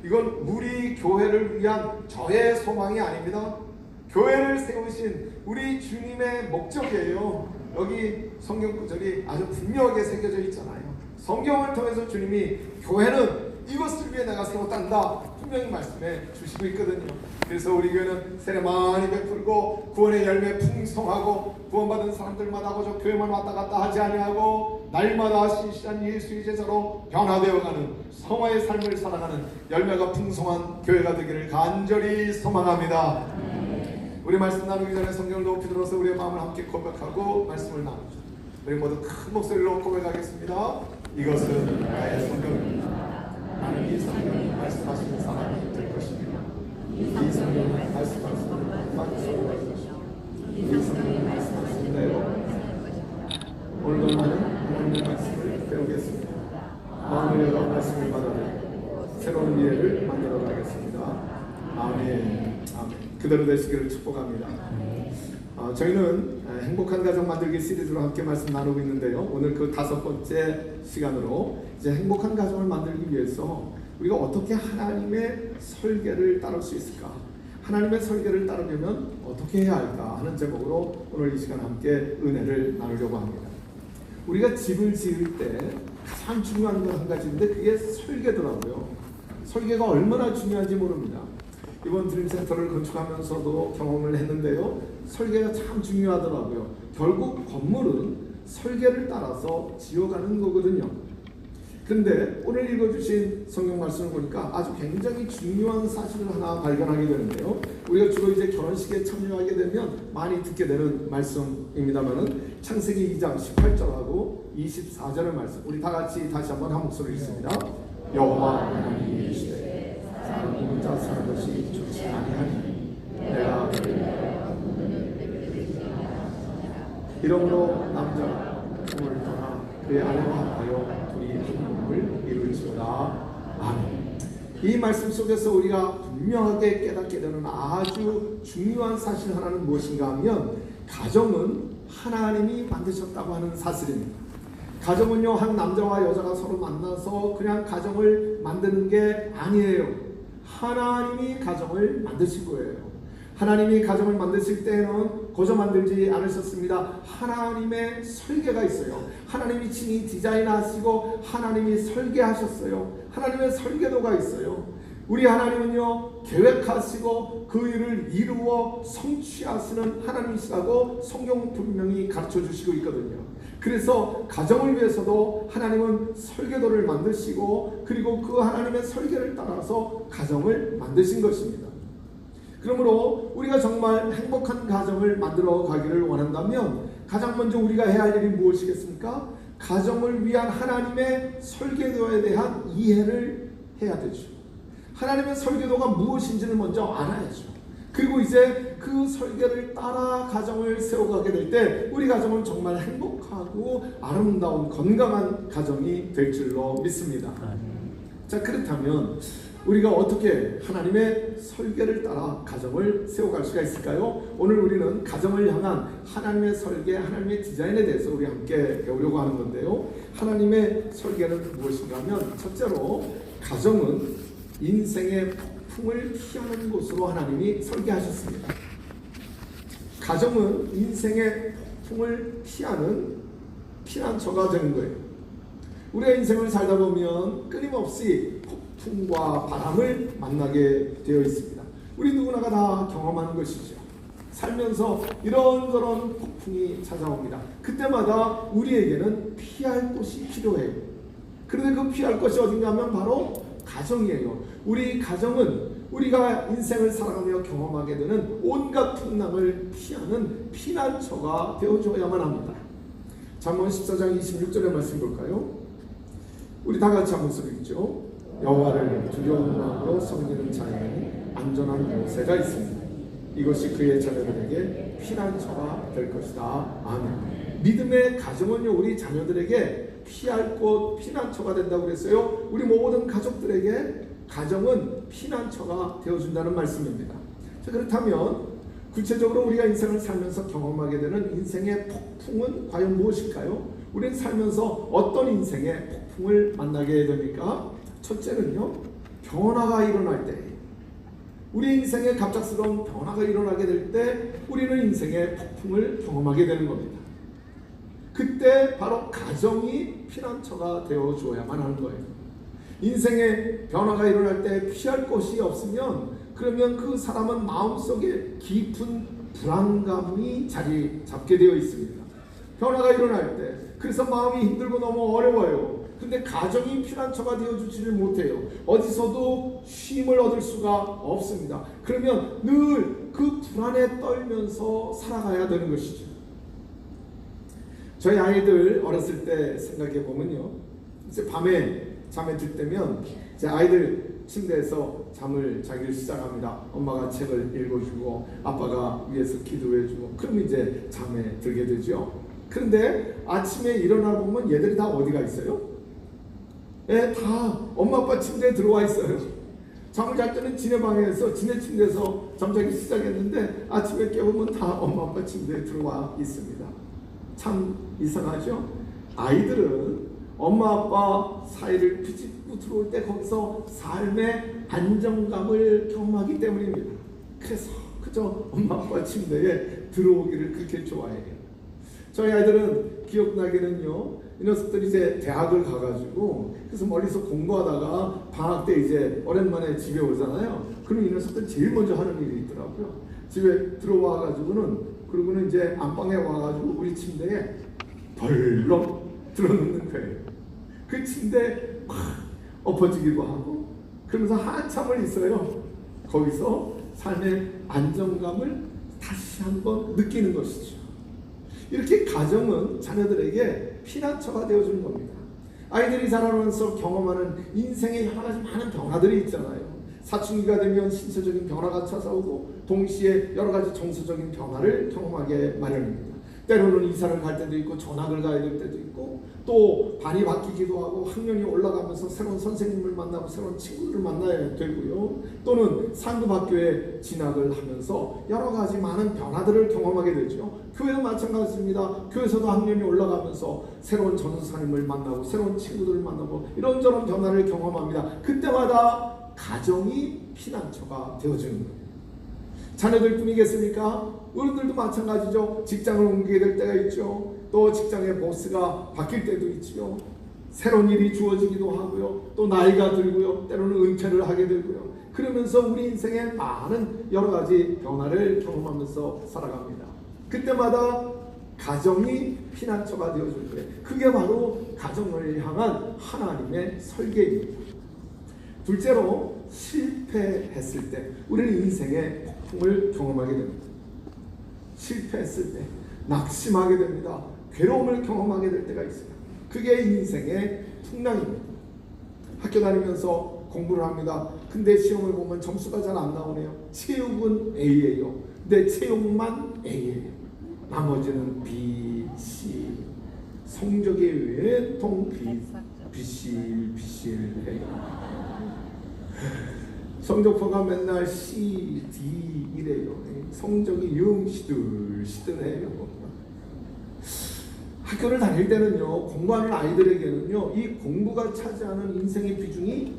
이건 우리 교회를 위한 저의 소망이 아닙니다. 교회를 세우신 우리 주님의 목적이에요. 여기 성경 구절이 아주 분명하게 새겨져 있잖아요. 성경을 통해서 주님이 교회는 이것을 위해 내가 세웠단다 분명히 말씀해 주시고 있거든요. 그래서 우리 교회는 세례 많이 베풀고 구원의 열매 풍성하고 구원받은 사람들마다 그저 교회만 왔다 갔다 하지 아니하고 날마다 신실한 예수의 제자로 변화되어가는 성화의 삶을 살아가는 열매가 풍성한 교회가 되기를 간절히 소망합니다. 우리 말씀 나누기 전에 성경을 높이 들어서 우리의 마음을 함께 고백하고 말씀을 나누죠. 우리 모두 큰 목소리로 고백하겠습니다. 이것은 나의 성경입니다. 나는 이 성경이 말씀하시는 사람이 될 것입니다. 이 성경이 말씀하시는 말씀이 될 것입니다. 이 성경이 말씀하시는 대로 오늘도 나는 하나님의 말씀을 배우겠습니다. 마음을 열어 말씀을 받아들이고 새로운 미래를 만들어 가겠습니다. 아멘. 아멘. 그대로 되시기를 축복합니다. 저희는 행복한 가정 만들기 시리즈로 함께 말씀 나누고 있는데요. 오늘 그 5번째 시간으로 이제 행복한 가정을 만들기 위해서 우리가 어떻게 하나님의 설계를 따를 수 있을까? 하나님의 설계를 따르려면 어떻게 해야 할까? 하는 제목으로 오늘 이 시간 함께 은혜를 나누려고 합니다. 우리가 집을 지을 때 가장 중요한 건 한 가지인데 그게 설계더라고요. 설계가 얼마나 중요한지 모릅니다. 이번 드림센터를 건축하면서도 경험을 했는데요. 설계가 참 중요하더라고요. 결국 건물은 설계를 따라서 지어가는 거거든요. 그런데 오늘 읽어주신 성경 말씀을 보니까 아주 굉장히 중요한 사실을 하나 발견하게 되는데요. 우리가 주로 이제 결혼식에 참여하게 되면 많이 듣게 되는 말씀입니다만은 창세기 2장 18절하고 24절의 말씀, 우리 다 같이 다시 한번 한 목소리 읽습니다. 여호와 하나님이 이르시되 사람이 혼자 사는 것이 좋지 아니하니 내가 이러므로 남자가 부모를 떠나 그의 아내와 합하여 둘이 한 몸을 이룰지어다. 아멘. 이 말씀 속에서 우리가 분명하게 깨닫게 되는 아주 중요한 사실 하나는 무엇인가 하면 가정은 하나님이 만드셨다고 하는 사실입니다. 가정은요, 한 남자와 여자가 서로 만나서 그냥 가정을 만드는 게 아니에요. 하나님이 가정을 만드신 거예요. 하나님이 가정을 만드실 때에는 거저 만들지 않으셨습니다. 하나님의 설계가 있어요. 하나님이 친히 디자인하시고 하나님이 설계하셨어요. 하나님의 설계도가 있어요. 우리 하나님은요, 계획하시고 그 일을 이루어 성취하시는 하나님이시라고 성경 분명히 가르쳐 주시고 있거든요. 그래서 가정을 위해서도 하나님은 설계도를 만드시고 그리고 그 하나님의 설계를 따라서 가정을 만드신 것입니다. 그러므로 우리가 정말 행복한 가정을 만들어 가기를 원한다면 가장 먼저 우리가 해야 할 일이 무엇이겠습니까? 가정을 위한 하나님의 설계도에 대한 이해를 해야 되죠. 하나님의 설계도가 무엇인지를 먼저 알아야죠. 그리고 이제 그 설계를 따라 가정을 세워가게 될 때 우리 가정은 정말 행복하고 아름다운 건강한 가정이 될 줄로 믿습니다. 자, 그렇다면 우리가 어떻게 하나님의 설계를 따라 가정을 세워갈 수가 있을까요? 오늘 우리는 가정을 향한 하나님의 설계, 하나님의 디자인에 대해서 우리 함께 배우려고 하는 건데요. 하나님의 설계는 무엇인가 하면 첫째로 가정은 인생의 폭풍을 피하는 곳으로 하나님이 설계하셨습니다. 가정은 인생의 폭풍을 피하는 피난처가 되는 거예요. 우리가 인생을 살다 보면 끊임없이 풍과 바람을 만나게 되어 있습니다. 우리 누구나가 다 경험하는 것이죠. 살면서 이런저런 폭풍이 찾아옵니다. 그때마다 우리에게는 피할 곳이 필요해요. 그런데 그 피할 것이 어딘가 하면 바로 가정이에요. 우리 가정은 우리가 인생을 살아가며 경험하게 되는 온갖 풍랑을 피하는 피난처가 되어줘야만 합니다. 잠언 14장 26절의 말씀 볼까요? 우리 다 같이 한번 읽죠. 여호와를 두려운 마음으로 섬기는 자에게는 안전한 요새가 있습니다. 이것이 그의 자녀들에게 피난처가 될 것이다. 아멘. 믿음의 가정은요, 우리 자녀들에게 피할 곳, 피난처가 된다고 그랬어요. 우리 모든 가족들에게 가정은 피난처가 되어준다는 말씀입니다. 자, 그렇다면 구체적으로 우리가 인생을 살면서 경험하게 되는 인생의 폭풍은 과연 무엇일까요? 우리는 살면서 어떤 인생의 폭풍을 만나게 됩니까? 첫째는요, 변화가 일어날 때, 우리 인생에 갑작스러운 변화가 일어나게 될 때 우리는 인생의 폭풍을 경험하게 되는 겁니다. 그때 바로 가정이 피난처가 되어줘야만 하는 거예요. 인생에 변화가 일어날 때 피할 곳이 없으면 그러면 그 사람은 마음속에 깊은 불안감이 자리 잡게 되어 있습니다. 변화가 일어날 때 그래서 마음이 힘들고 너무 어려워요. 근데 가정이 피난처가 되어주지를 못해요. 어디서도 쉼을 얻을 수가 없습니다. 그러면 늘 그 불안에 떨면서 살아가야 되는 것이죠. 저희 아이들 어렸을 때 생각해 보면요, 이제 밤에 잠에 들 때면 이제 아이들 침대에서 잠을 자기를 시작합니다. 엄마가 책을 읽어주고 아빠가 위에서 기도해주고 그럼 이제 잠에 들게 되죠. 그런데 아침에 일어나 보면 얘들이 다 어디가 있어요? 예, 다 엄마 아빠 침대에 들어와 있어요. 잠을 잘 때는 지네 방에서 지네 침대에서 잠자기 시작했는데 아침에 깨우면 다 엄마 아빠 침대에 들어와 있습니다. 참 이상하죠? 아이들은 엄마 아빠 사이를 비집고 들어올 때 거기서 삶의 안정감을 경험하기 때문입니다. 그래서 그저 엄마 아빠 침대에 들어오기를 그렇게 좋아해요. 저희 아이들은 기억나기는요, 이 녀석들이 이제 대학을 가가지고 그래서 멀리서 공부하다가 방학 때 이제 오랜만에 집에 오잖아요. 그럼 이 녀석들 제일 먼저 하는 일이 있더라고요. 집에 들어와가지고는 그러고는 이제 안방에 와가지고 우리 침대에 벌렁 들어눕는 거예요. 그 침대에 막 엎어지기도 하고 그러면서 한참을 있어요. 거기서 삶의 안정감을 다시 한번 느끼는 것이죠. 이렇게 가정은 자녀들에게 피난처가 되어주는 겁니다. 아이들이 자라면서 경험하는 인생의 여러 가지 많은 변화들이 있잖아요. 사춘기가 되면 신체적인 변화가 찾아오고 동시에 여러 가지 정서적인 변화를 경험하게 마련입니다. 때로는 이사를 갈 때도 있고 전학을 가야 될 때도 있고 또 반이 바뀌기도 하고 학년이 올라가면서 새로운 선생님을 만나고 새로운 친구를 만나야 되고요. 또는 상급학교에 진학을 하면서 여러 가지 많은 변화들을 경험하게 되죠. 교회도 마찬가지입니다. 교회에서도 학년이 올라가면서 새로운 전도사님을 만나고 새로운 친구들을 만나고 이런저런 변화를 경험합니다. 그때마다 가정이 피난처가 되어주는 거예요. 자녀들 뿐이겠습니까? 어른들도 마찬가지죠. 직장을 옮기게 될 때가 있죠. 또 직장의 보스가 바뀔 때도 있죠. 새로운 일이 주어지기도 하고요. 또 나이가 들고요. 때로는 은퇴를 하게 되고요. 그러면서 우리 인생에 많은 여러 가지 변화를 경험하면서 살아갑니다. 그때마다 가정이 피난처가 되어줄 때 그게 바로 가정을 향한 하나님의 설계입니다. 둘째로 실패했을 때 우리는 인생의 폭풍을 경험하게 됩니다. 실패했을 때 낙심하게 됩니다. 괴로움을 경험하게 될 때가 있어요. 그게 인생의 풍랑입니다. 학교 다니면서 공부를 합니다. 근데 시험을 보면 점수가 잘 안 나오네요. 체육은 A예요. 근데 체육만 A예요. 나머지는 B, C. 성적에 웬통 비실비실해요. 성적표가 맨날 C, D 이래요. 성적이 영 시들시들해요. 학교를 다닐 때는요, 공부하는 아이들에게는요, 이 공부가 차지하는 인생의 비중이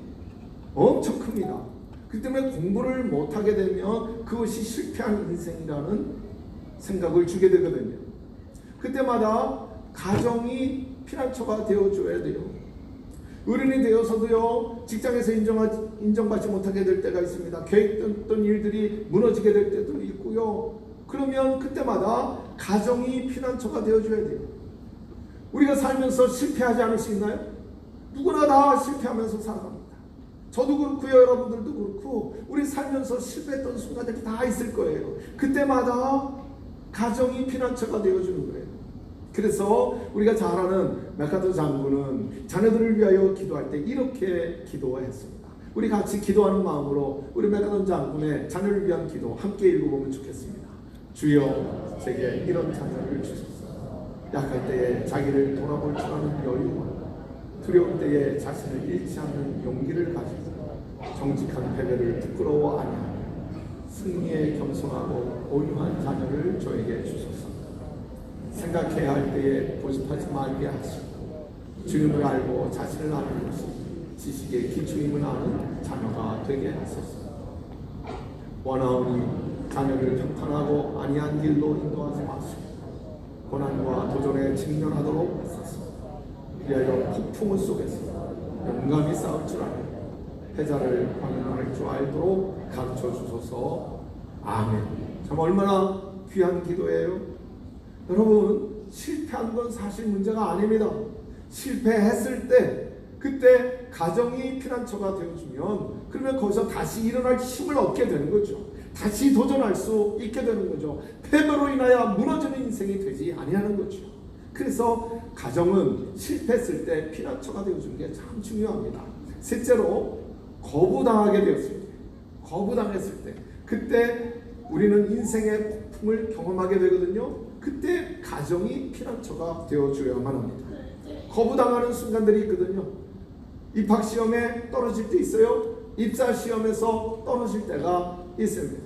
엄청 큽니다. 그 때문에 공부를 못하게 되면 그것이 실패한 인생이라는 생각을 주게 되거든요. 그때마다 가정이 피난처가 되어줘야 돼요. 어른이 되어서도요, 직장에서 인정받지 못하게 될 때가 있습니다. 계획했던 일들이 무너지게 될 때도 있고요. 그러면 그때마다 가정이 피난처가 되어줘야 돼요. 우리가 살면서 실패하지 않을 수 있나요? 누구나 다 실패하면서 살아갑니다. 저도 그렇고요, 여러분들도 그렇고, 우리 살면서 실패했던 순간들이 다 있을 거예요. 그때마다 가정이 피난처가 되어주는 거예요. 그래서 우리가 잘 아는 맥카더 장군은 자녀들을 위하여 기도할 때 이렇게 기도했습니다. 우리 같이 기도하는 마음으로 우리 맥카더 장군의 자녀를 위한 기도 함께 읽어보면 좋겠습니다. 주여, 제게 이런 자녀를 주소서. 약할 때에 자기를 돌아볼 줄 아는 여유와 두려울 때에 자신을 잃지 않는 용기를 가지고 정직한 패배를 부끄러워 아니하며 승리에 겸손하고 온유한 자녀를 저에게 주소서. 생각해야 할 때에 고집하지 말게 하시고 주님을 알고 자신을 아는 것이 지식의 기초임을 아는 자녀가 되게 하소서. 원하오니 자녀를 평탄하고 아니한 길로 인도하지 마시고 고난과 도전에 직면하도록 하소서. 그리하여 폭풍 속에서 용감히 싸울 줄 알고 패자를 방문할 줄 알도록 가르쳐 주소서. 아멘. 참 얼마나 귀한 기도예요. 여러분, 실패한 건 사실 문제가 아닙니다. 실패했을 때 그때 가정이 피난처가 되어주면 그러면 거기서 다시 일어날 힘을 얻게 되는 거죠. 다시 도전할 수 있게 되는 거죠. 패배로 인하여 무너지는 인생이 되지 아니하는 거죠. 그래서 가정은 실패했을 때 피난처가 되어주는 게 참 중요합니다. 셋째로, 거부당하게 되었을 때, 거부당했을 때, 그때 우리는 인생의 폭풍을 경험하게 되거든요. 그때 가정이 피난처가 되어줘야만 합니다. 거부당하는 순간들이 있거든요. 입학시험에 떨어질 때 있어요. 입사시험에서 떨어질 때가 있습니다.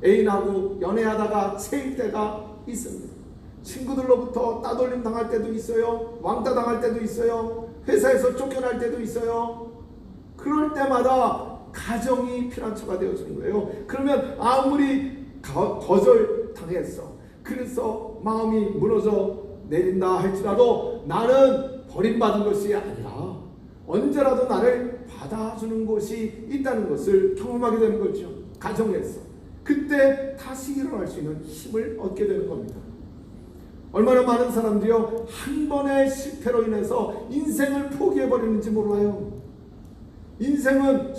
애인하고 연애하다가 채일 때가 있습니다. 친구들로부터 따돌림 당할 때도 있어요. 왕따 당할 때도 있어요. 회사에서 쫓겨날 때도 있어요. 그럴 때마다 가정이 피난처가 되어주는 거예요. 그러면 아무리 거절당했어, 그래서 마음이 무너져 내린다 할지라도 나는 버림받은 것이 아니라 언제라도 나를 받아주는 곳이 있다는 것을 경험하게 되는 거죠. 가정에서. 그때 다시 일어날 수 있는 힘을 얻게 되는 겁니다. 얼마나 많은 사람들이요, 한 번의 실패로 인해서 인생을 포기해버리는지 몰라요. 인생은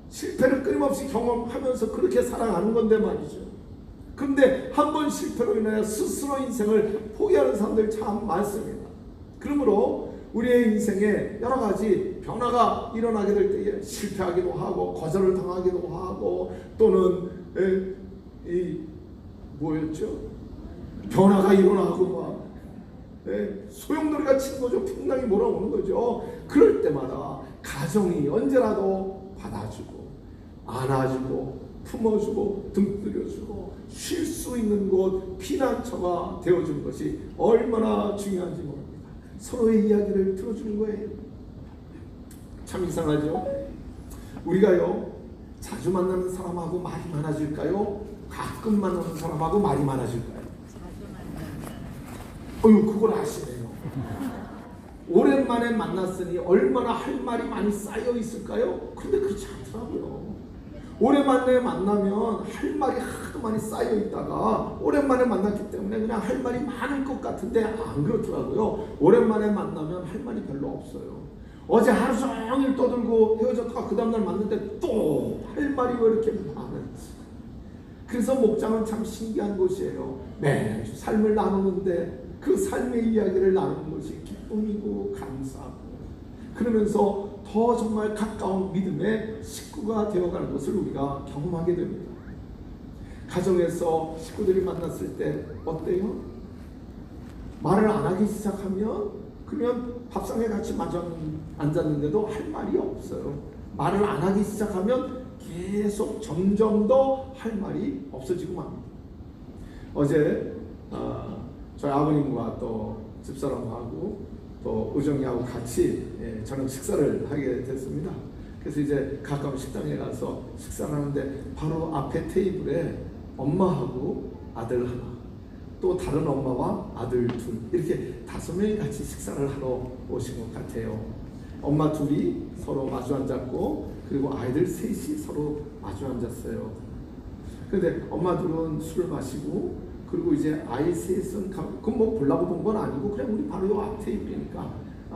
실패를 끊임없이 경험하면서 그렇게 살아가는 건데 말이죠. 그런데 한 번 실패로 인하여 스스로 인생을 포기하는 사람들 참 많습니다. 그러므로 우리의 인생에 여러 가지 변화가 일어나게 될 때에 실패하기도 하고 거절을 당하기도 하고 또는 변화가 일어나고 막 소용돌이가 치는 거죠. 풍랑이 몰아오는 거죠. 그럴 때마다 가정이 언제라도 받아주고 안아주고 품어주고 등 들여주고 쉴 수 있는 곳 피난처가 되어주는 것이 얼마나 중요한지 모릅니다. 서로의 이야기를 들어주는 거예요. 참 이상하죠? 우리가요, 자주 만나는 사람하고 말이 많아질까요? 가끔 만나는 사람하고 말이 많아질까요? 그걸 아시네요. 오랜만에 만났으니 얼마나 할 말이 많이 쌓여 있을까요? 근데 그렇지 않더라고요. 오랜만에 만나면 할 말이 하도 많이 쌓여 있다가 오랜만에 만났기 때문에 그냥 할 말이 많을 것 같은데 안 그렇더라고요. 오랜만에 만나면 할 말이 별로 없어요. 어제 하루 종일 떠들고 헤어졌다가 그 다음날 만났는데 또 할 말이 왜 이렇게 많은지. 그래서 목장은 참 신기한 곳이에요. 매주 삶을 나누는데 그 삶의 이야기를 나누는 것이 기쁨이고 감사하고 그러면서 더 정말 가까운 믿음의 식구가 되어가는 것을 우리가 경험하게 됩니다. 가정에서 식구들이 만났을 때 어때요? 말을 안 하기 시작하면 그러면 밥상에 같이 마주 앉았는데도 할 말이 없어요. 말을 안 하기 시작하면 계속 점점 더 할 말이 없어지고 맙니다. 어제 저희 아버님과 또 집사람하고 또 의정이하고 같이 저녁 식사를 하게 됐습니다. 그래서 이제 가까운 식당에 가서 식사를 하는데 바로 앞에 테이블에 엄마하고 아들 하나, 또 다른 엄마와 아들 둘, 이렇게 5명이 같이 식사를 하러 오신 것 같아요. 엄마 둘이 서로 마주 앉았고 그리고 아이들 셋이 서로 마주 앉았어요. 근데 엄마 둘은 술을 마시고 그리고 이제 아이 셋은 그건 뭐 보려고 본 건 아니고 그냥 우리 바로 요 앞 테이블이니까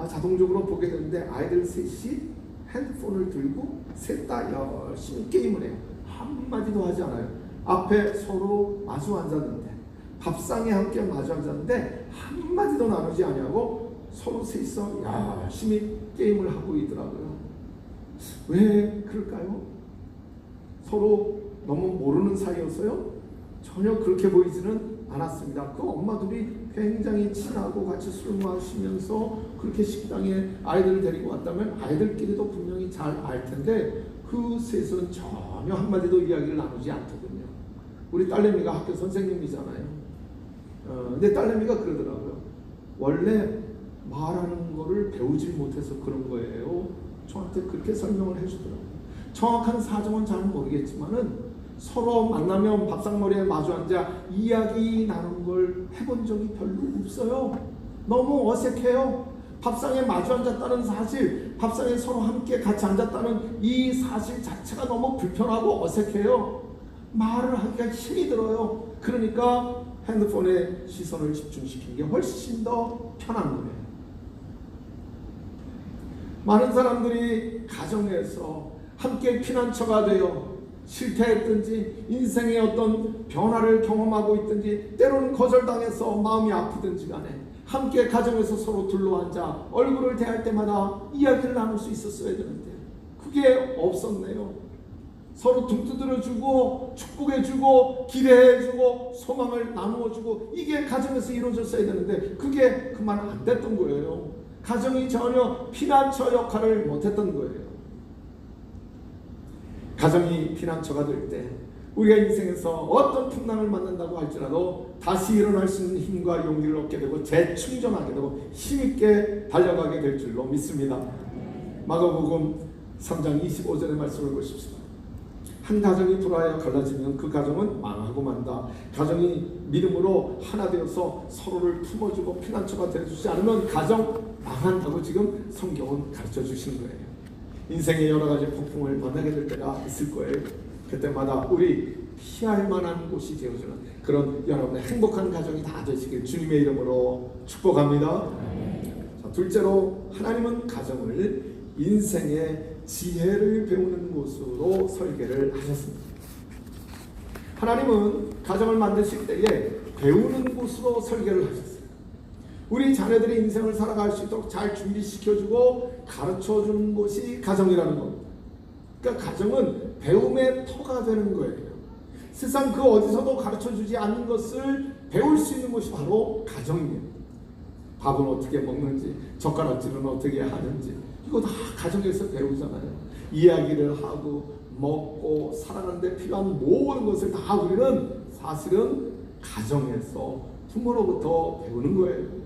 자동적으로 보게 되는데 아이들 셋이 핸드폰을 들고 셋 다 열심히 게임을 해요. 한마디도 하지 않아요. 앞에 서로 마주 앉았는데 밥상에 함께 마주 앉았는데 한마디도 나누지 않냐고 서로 셋이서 열심히 게임을 하고 있더라고요. 왜 그럴까요? 서로 너무 모르는 사이였어요? 전혀 그렇게 보이지는 않았습니다. 그 엄마들이 굉장히 친하고 같이 술 마시면서 그렇게 식당에 아이들을 데리고 왔다면 아이들끼리도 분명히 잘 알 텐데 그 셋은 전혀 한마디도 이야기를 나누지 않거든요. 우리 딸내미가 학교 선생님이잖아요. 근데 딸내미가 그러더라고요. 원래 말하는 거를 배우질 못해서 그런 거예요. 저한테 그렇게 설명을 해주더라고요. 정확한 사정은 잘 모르겠지만은 서로 만나면 밥상머리에 마주 앉아 이야기 나누는 걸 해본 적이 별로 없어요. 너무 어색해요. 밥상에 마주 앉았다는 사실, 밥상에 서로 함께 같이 앉았다는 이 사실 자체가 너무 불편하고 어색해요. 말을 하기가 힘이 들어요. 그러니까 핸드폰에 시선을 집중시키는 게 훨씬 더 편한 거예요. 많은 사람들이 가정에서 함께 피난처가 되어 실패했든지 인생의 어떤 변화를 경험하고 있든지 때로는 거절당해서 마음이 아프든지 간에 함께 가정에서 서로 둘러앉아 얼굴을 대할 때마다 이야기를 나눌 수 있었어야 되는데 그게 없었네요. 서로 등 두드려주고 축복해주고 기대해주고 소망을 나누어주고 이게 가정에서 이루어졌어야 되는데 그게 그만 안 됐던 거예요. 가정이 전혀 피난처 역할을 못했던 거예요. 가정이 피난처가 될 때 우리가 인생에서 어떤 풍랑을 만난다고 할지라도 다시 일어날 수 있는 힘과 용기를 얻게 되고 재충전하게 되고 힘있게 달려가게 될 줄로 믿습니다. 마가복음 3장 25절의 말씀을 보십시오. 한 가정이 돌아야 갈라지면 그 가정은 망하고 만다. 가정이 믿음으로 하나 되어서 서로를 품어주고 피난처가 되어주지 않으면 가정 망한다고 지금 성경은 가르쳐 주시는 거예요. 인생의 여러 가지 폭풍을 만나게 될 때가 있을 거예요. 그때마다 우리 피할 만한 곳이 되어주는 그런 여러분의 행복한 가정이 다 되시길 주님의 이름으로 축복합니다. 자, 둘째로 하나님은 가정을 인생의 지혜를 배우는 곳으로 설계를 하셨습니다. 하나님은 가정을 만드실 때에 배우는 곳으로 설계를 하셨어요. 우리 자녀들이 인생을 살아갈 수 있도록 잘 준비시켜주고 가르쳐주는 곳이 가정이라는 겁니다. 그러니까 가정은 배움의 터가 되는 거예요. 세상 그 어디서도 가르쳐주지 않는 것을 배울 수 있는 곳이 바로 가정이에요. 밥은 어떻게 먹는지, 젓가락질은 어떻게 하는지 이거 다 가정에서 배우잖아요. 이야기를 하고 먹고 살아가는 데 필요한 모든 것을 다 우리는 사실은 가정에서 부모로부터 배우는 거예요.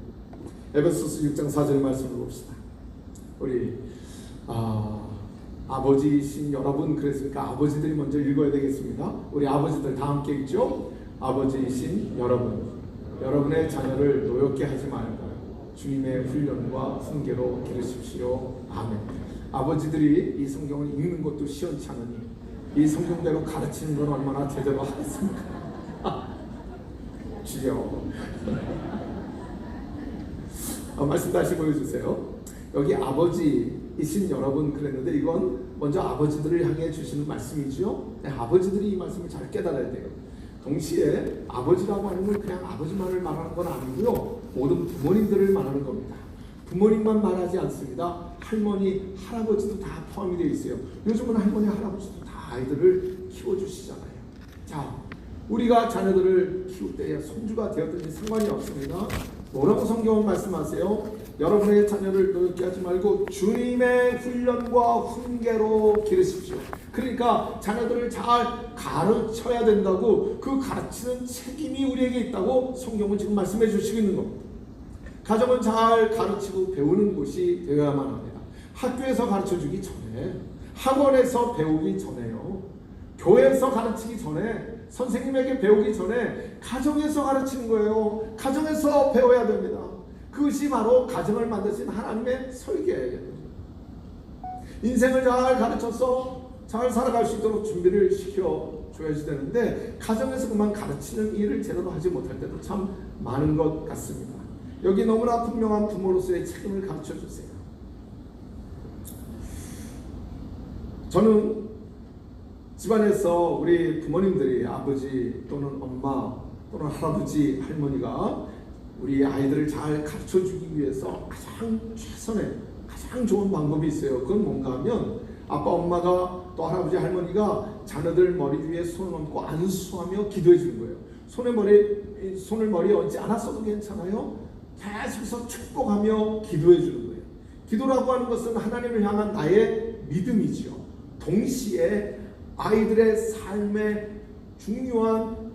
에베소서 6장 4절의 말씀을 봅시다. 우리 아버지이신 여러분 그랬으니까 아버지들이 먼저 읽어야 되겠습니다. 우리 아버지들 다 함께 읽죠. 아버지이신 여러분, 여러분의 자녀를 노엽게 하지 말고 주님의 훈련과 훈계로 기르십시오. 아멘. 아버지들이 이 성경을 읽는 것도 시원치 않으니 이 성경대로 가르치는 건 얼마나 제대로 하겠습니까? 주여. 말씀 다시 보여주세요. 여기 아버지이신 여러분 그랬는데 이건 먼저 아버지들을 향해 주시는 말씀이죠. 네, 아버지들이 이 말씀을 잘 깨달아야 돼요. 동시에 아버지라고 하는 건 그냥 아버지만을 말하는 건 아니고요. 모든 부모님들을 말하는 겁니다. 부모님만 말하지 않습니다. 할머니, 할아버지도 다 포함이 되어 있어요. 요즘은 할머니, 할아버지도 다 아이들을 키워주시잖아요. 자, 우리가 자녀들을 키울 때 손주가 되었든지 상관이 없습니다. 뭐라고 성경은 말씀하세요? 여러분의 자녀를 노엽게 하지 말고 주님의 훈련과 훈계로 기르십시오. 그러니까 자녀들을 잘 가르쳐야 된다고 그 가르치는 책임이 우리에게 있다고 성경은 지금 말씀해 주시고 있는 겁니다. 가정은 잘 가르치고 배우는 곳이 되어야만 합니다. 학교에서 가르쳐주기 전에, 학원에서 배우기 전에요. 교회에서 가르치기 전에, 선생님에게 배우기 전에 가정에서 가르치는 거예요. 가정에서 배워야 됩니다. 그것이 바로 가정을 만드신 하나님의 설계예요. 인생을 잘 가르쳐서 잘 살아갈 수 있도록 준비를 시켜줘야지 되는데 가정에서 그만 가르치는 일을 제대로 하지 못할 때도 참 많은 것 같습니다. 여기 너무나 분명한 부모로서의 책임을 가르쳐주세요. 저는 집안에서 우리 부모님들이 아버지 또는 엄마 또는 할아버지 할머니가 우리 아이들을 잘 가르쳐주기 위해서 가장 최선의 가장 좋은 방법이 있어요. 그건 뭔가 하면 아빠 엄마가 또 할아버지 할머니가 자녀들 머리 위에 손을 얹고 안수하며 기도해 주는 거예요. 손을 머리에 얹지 않았어도 괜찮아요. 계속해서 축복하며 기도해 주는 거예요. 기도라고 하는 것은 하나님을 향한 나의 믿음이지요. 동시에 아이들의 삶의 중요한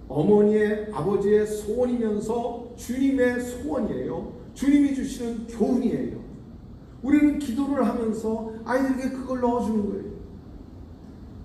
어머니의 아버지의 소원이면서 주님의 소원이에요. 주님이 주시는 교훈이에요. 우리는 기도를 하면서 아이들에게 그걸 넣어주는 거예요.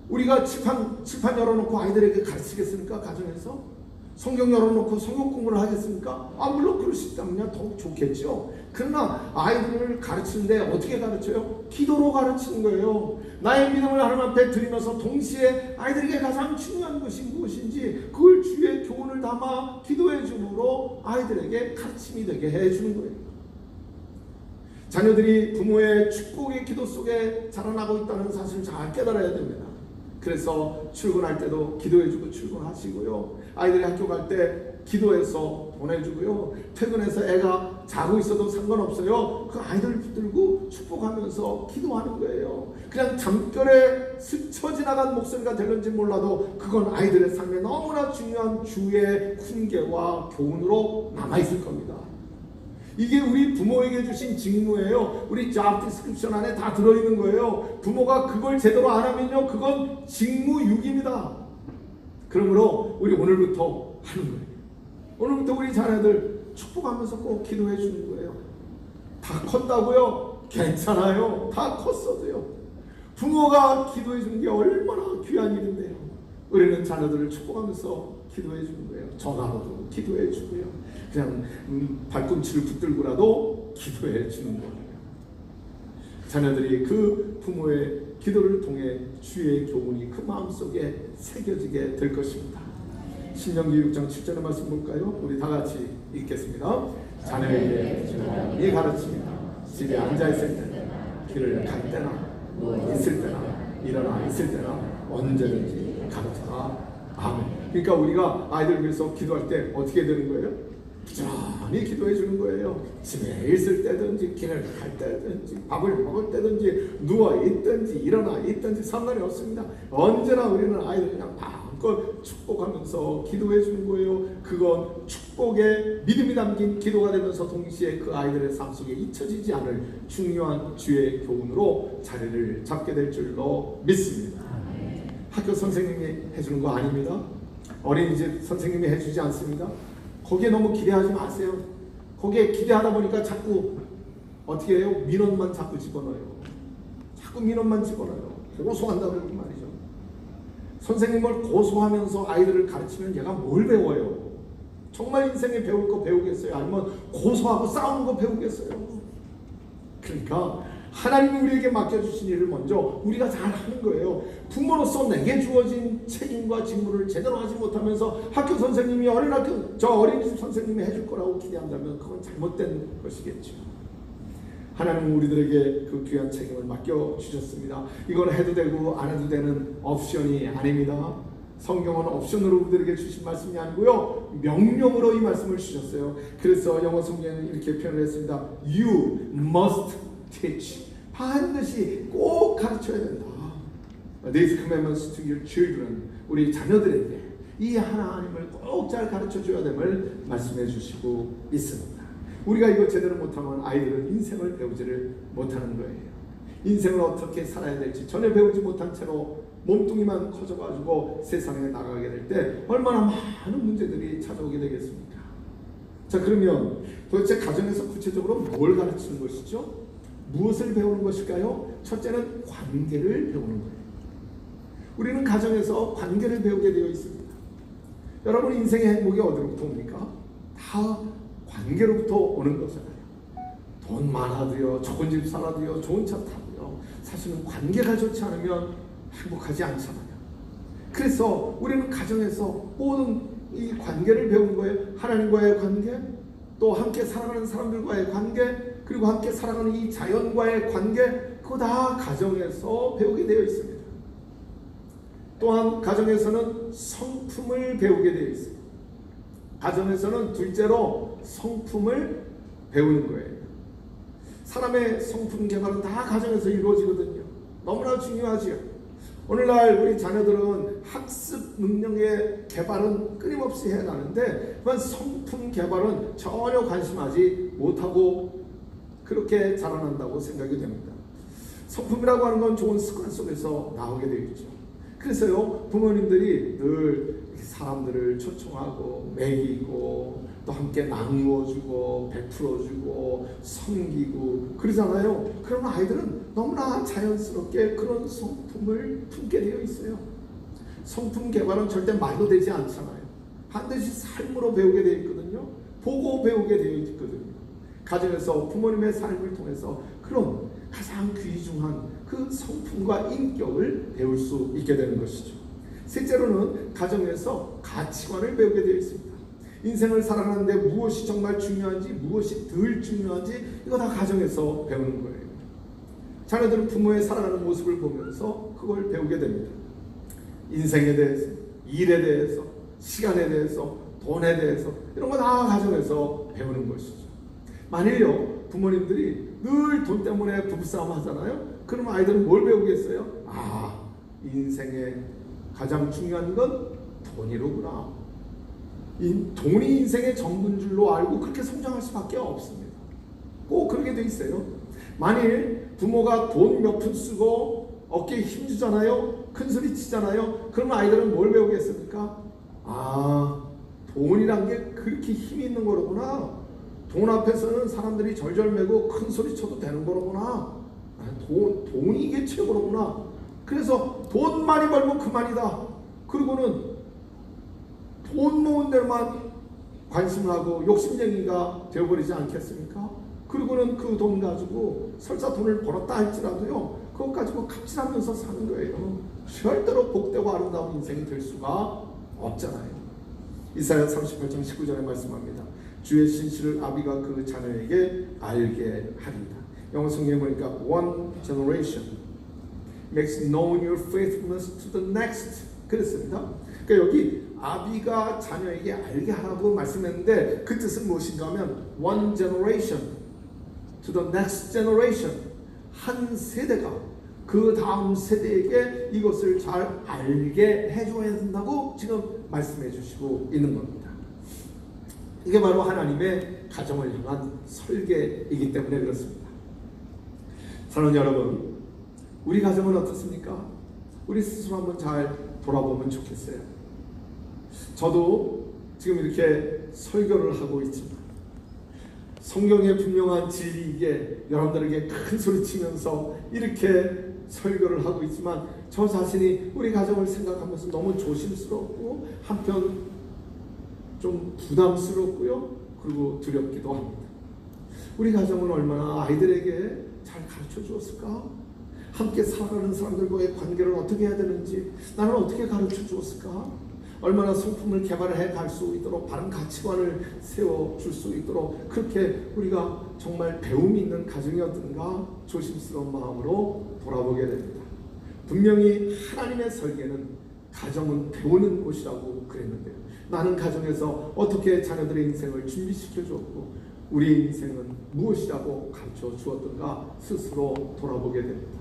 우리가 칠판 열어놓고 아이들에게 가르치겠습니까? 가정에서? 성경 열어놓고 성경 공부를 하겠습니까? 물론 그럴 수 있다면 더욱 좋겠죠. 그러나 아이들을 가르치는데 어떻게 가르쳐요? 기도로 가르치는 거예요. 나의 믿음을 하나님 앞에 드리면서 동시에 아이들에게 가장 중요한 것이 무엇인지 그걸 주의 교훈을 담아 기도해 줌으로 아이들에게 가르침이 되게 해주는 거예요. 자녀들이 부모의 축복의 기도 속에 자라나고 있다는 사실을 잘 깨달아야 됩니다. 그래서 출근할 때도 기도해주고 출근하시고요. 아이들이 학교 갈 때 기도해서 보내주고요. 퇴근해서 애가 자고 있어도 상관없어요. 그 아이들 붙들고 축복하면서 기도하는 거예요. 그냥 잠결에 스쳐 지나간 목소리가 될는지 몰라도 그건 아이들의 삶에 너무나 중요한 주의 훈계와 교훈으로 남아있을 겁니다. 이게 우리 부모에게 주신 직무예요. 우리 job description 안에 다 들어있는 거예요. 부모가 그걸 제대로 안 하면요, 그건 직무유기입니다. 그러므로 우리 오늘부터 하는 거예요. 오늘부터 우리 자녀들 축복하면서 꼭 기도해 주는 거예요. 다 컸다고요? 괜찮아요. 다 컸어도요. 부모가 기도해 주는 게 얼마나 귀한 일인데요. 우리는 자녀들을 축복하면서 기도해 주는 거예요. 전화로도 기도해 주고요. 그냥 발꿈치를 붙들고라도 기도해 주는 거예요. 자녀들이 그 부모의 기도를 통해 주의 교훈이 그 마음속에 새겨지게 될 것입니다. 신명기 6장 7절의 말씀 볼까요? 우리 다 같이 읽겠습니다. 자녀에게 주님이 가르칩니다. 집에 앉아있을 때나 길을 갈 때나 누워 있을 때나 일어나 있을 때나 언제든지 가르쳐라. 아멘. 그러니까 우리가 아이들 위해서 기도할 때 어떻게 되는 거예요? 부지런히 기도해 주는 거예요. 집에 있을 때든지 길을 갈 때든지 밥을 먹을 때든지 누워 있든지 일어나 있든지 상관이 없습니다. 언제나 우리는 아이들 그냥 마음껏 축복하면서 기도해 주는 거예요. 그건 축복의 믿음이 담긴 기도가 되면서 동시에 그 아이들의 삶 속에 잊혀지지 않을 중요한 주의 교훈으로 자리를 잡게 될 줄로 믿습니다. 학교 선생님이 해주는 거 아닙니다. 어린이집 선생님이 해주지 않습니다. 거기에 너무 기대하지 마세요. 거기에 기대하다 보니까 자꾸 어떻게 해요? 민원만 자꾸 집어넣어요. 자꾸 민원만 집어넣어요. 고소한다고 그러고 말이죠. 선생님을 고소하면서 아이들을 가르치면 얘가 뭘 배워요? 정말 인생에 배울 거 배우겠어요? 아니면 고소하고 싸우는 거 배우겠어요? 그러니까 하나님이 우리에게 맡겨주신 일을 먼저 우리가 잘 하는 거예요. 부모로서 내게 주어진 책임과 직무를 제대로 하지 못하면서 학교 선생님이 어린이집 선생님이 해줄 거라고 기대한다면 그건 잘못된 것이겠죠. 하나님은 우리들에게 그 귀한 책임을 맡겨주셨습니다. 이건 해도 되고 안 해도 되는 옵션이 아닙니다. 성경은 옵션으로 우리들에게 주신 말씀이 아니고요, 명령으로 이 말씀을 주셨어요. 그래서 영어 성경은 이렇게 표현을 했습니다. You must teach. 반드시 꼭 가르쳐야 된다. These commandments to your children. 우리 자녀들에게 이 하나님을 꼭 잘 가르쳐줘야 됨을 말씀해 주시고 있습니다. 우리가 이거 제대로 못하면 아이들은 인생을 배우지를 못하는 거예요. 인생을 어떻게 살아야 될지 전혀 배우지 못한 채로 몸뚱이만 커져가지고 세상에 나가게 될 때 얼마나 많은 문제들이 찾아오게 되겠습니까? 자, 그러면 도대체 가정에서 구체적으로 뭘 가르치는 것이죠? 무엇을 배우는 것일까요? 첫째는 관계를 배우는 거예요. 우리는 가정에서 관계를 배우게 되어 있습니다. 여러분, 인생의 행복이 어디로부터 옵니까? 다 관계로부터 오는 거잖아요. 돈 많아도요, 좋은 집 살아도요, 좋은 차 타도요, 사실은 관계가 좋지 않으면 행복하지 않잖아요. 그래서 우리는 가정에서 모든 이 관계를 배우는 거예요. 하나님과의 관계, 또 함께 살아가는 사람들과의 관계, 그리고 함께 살아가는 이 자연과의 관계, 그거 다 가정에서 배우게 되어 있습니다. 또한 가정에서는 성품을 배우게 되어 있습니다. 가정에서는 둘째로 성품을 배우는 거예요. 사람의 성품 개발은 다 가정에서 이루어지거든요. 너무나 중요하지요. 오늘날 우리 자녀들은 학습 능력의 개발은 끊임없이 해나가는데 성품 개발은 전혀 관심하지 못하고 그렇게 자라난다고 생각이 됩니다. 성품이라고 하는 건 좋은 습관 속에서 나오게 되겠죠. 그래서요, 부모님들이 늘 사람들을 초청하고 먹이고 또 함께 나누어주고 베풀어주고 섬기고 그러잖아요. 그런 아이들은 너무나 자연스럽게 그런 성품을 품게 되어 있어요. 성품 개발은 절대 말로 되지 않잖아요. 반드시 삶으로 배우게 되어 있거든요. 보고 배우게 되어 있거든요. 가정에서 부모님의 삶을 통해서 그런 가장 귀중한 그 성품과 인격을 배울 수 있게 되는 것이죠. 셋째로는 가정에서 가치관을 배우게 되어 있습니다. 인생을 살아가는데 무엇이 정말 중요한지 무엇이 덜 중요한지 이거 다 가정에서 배우는 거예요. 자녀들은 부모의 살아가는 모습을 보면서 그걸 배우게 됩니다. 인생에 대해서, 일에 대해서, 시간에 대해서, 돈에 대해서 이런 거 다 가정에서 배우는 것이죠. 만일요 부모님들이 늘 돈 때문에 부부싸움 하잖아요. 그럼 아이들은 뭘 배우겠어요? 인생에 가장 중요한 건 돈이로구나. 돈이 인생의 전부인 줄로 알고 그렇게 성장할 수밖에 없습니다. 꼭 그렇게 돼 있어요. 만일 부모가 돈 몇 푼 쓰고 어깨에 힘주잖아요. 큰소리 치잖아요. 그러면 아이들은 뭘 배우겠습니까? 돈이란 게 그렇게 힘이 있는 거로구나. 돈 앞에서는 사람들이 절절매고 큰소리 쳐도 되는 거로구나. 돈이 이게 최고로구나. 그래서 돈 많이 벌면 그만이다. 그리고는 돈 모은 데만 관심을 하고 욕심쟁이가 되어버리지 않겠습니까? 그리고는 그 돈 가지고 설사 돈을 벌었다 할지라도요 그것 가지고 갑질하면서 사는 거예요. 절대로 복되고 아름다운 인생이 될 수가 없잖아요. 이사야 38장 19절에 말씀합니다. 주의 신실을 아비가 그 자녀에게 알게 하리라. 영어 성경에 보니까 one generation makes known your faithfulness to the next 그랬습니다. 그러니까 여기 아비가 자녀에게 알게 하라고 말씀했는데 그 뜻은 무엇인가 하면 one generation to the next generation 한 세대가 그 다음 세대에게 이것을 잘 알게 해줘야 된다고 지금 말씀해 주시고 있는 겁니다. 이게 바로 하나님의 가정을 향한 설계이기 때문에 그렇습니다. 사랑하는 여러분, 우리 가정은 어떻습니까? 우리 스스로 한번 잘 돌아보면 좋겠어요. 저도 지금 이렇게 설교를 하고 있지만 성경의 분명한 진리이기에 여러분들에게 큰 소리 치면서 이렇게 설교를 하고 있지만 저 자신이 우리 가정을 생각하면서 너무 조심스럽고 한편 좀 부담스럽고요. 그리고 두렵기도 합니다. 우리 가정은 얼마나 아이들에게 잘 가르쳐 주었을까? 함께 살아가는 사람들과의 관계를 어떻게 해야 되는지 나는 어떻게 가르쳐 주었을까? 얼마나 성품을 개발해 갈 수 있도록 바른 가치관을 세워줄 수 있도록 그렇게 우리가 정말 배움이 있는 가정이었던가 조심스러운 마음으로 돌아보게 됩니다. 분명히 하나님의 설계는 가정은 배우는 곳이라고 그랬는데요. 나는 가정에서 어떻게 자녀들의 인생을 준비시켜 주었고 우리 인생은 무엇이라고 가르쳐 주었던가 스스로 돌아보게 됩니다.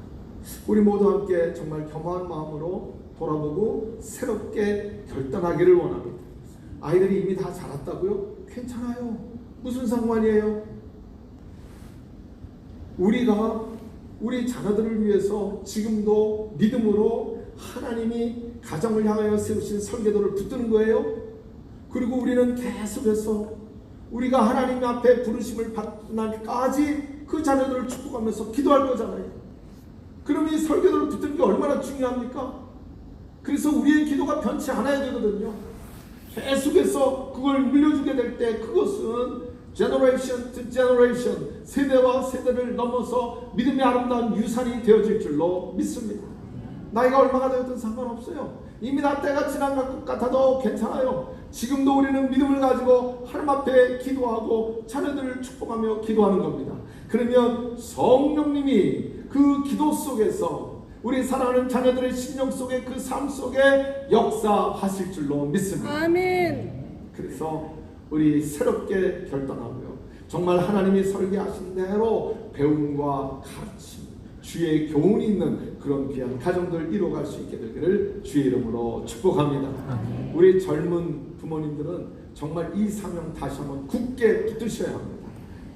우리 모두 함께 정말 겸허한 마음으로 돌아보고 새롭게 결단하기를 원합니다. 아이들이 이미 다 자랐다고요? 괜찮아요. 무슨 상관이에요? 우리가 우리 자녀들을 위해서 지금도 믿음으로 하나님이 가정을 향하여 세우신 설계도를 붙드는 거예요. 그리고 우리는 계속해서 우리가 하나님 앞에 부르심을 받는 날까지 그 자녀들을 축복하면서 기도할 거잖아요. 그럼 이 설계도를 붙드는 게 얼마나 중요합니까? 그래서 우리의 기도가 변치 않아야 되거든요. 계속해서 그걸 물려주게 될 때 그것은 generation to generation, 세대와 세대를 넘어서 믿음의 아름다운 유산이 되어질 줄로 믿습니다. 나이가 얼마가 되어도 상관없어요. 이미 다 때가 지난 것 같아도 괜찮아요. 지금도 우리는 믿음을 가지고 하나님 앞에 기도하고 자녀들을 축복하며 기도하는 겁니다. 그러면 성령님이 그 기도 속에서 우리 사랑하는 자녀들의 심령 속에 그 삶 속에 역사하실 줄로 믿습니다. 아멘. 그래서 우리 새롭게 결단하고요. 정말 하나님이 설계하신 대로 배움과 가르침, 주의 교훈이 있는 그런 귀한 가정들 이루어갈 수 있게 되기를 주의 이름으로 축복합니다. 우리 젊은 부모님들은 정말 이 사명 다시 한번 굳게 붙드셔야 합니다.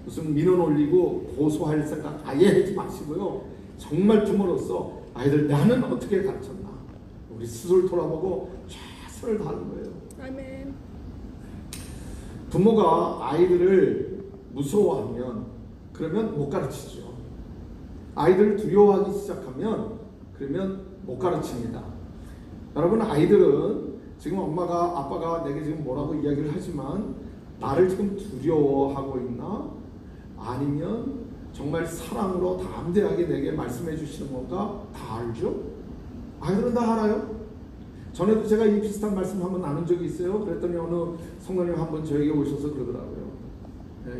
무슨 민원 올리고 고소할 생각 아예 하지 마시고요. 정말 부모로서 아이들 나는 어떻게 가르쳤나 우리 스스로 돌아보고 최선을 다하는 거예요. 아멘. 부모가 아이들을 무서워하면 그러면 못 가르치죠. 아이들을 두려워하기 시작하면 그러면 못 가르칩니다. 여러분, 아이들은 지금 엄마가 아빠가 내게 지금 뭐라고 이야기를 하지만 나를 지금 두려워하고 있나? 아니면 정말 사랑으로 담대하게 내게 말씀해 주시는 건가? 다 알죠? 아이들은 다 알아요. 전에도 제가 이 비슷한 말씀 한번 나눈 적이 있어요. 그랬더니 어느 성도님 한번 저에게 오셔서 그러더라고요.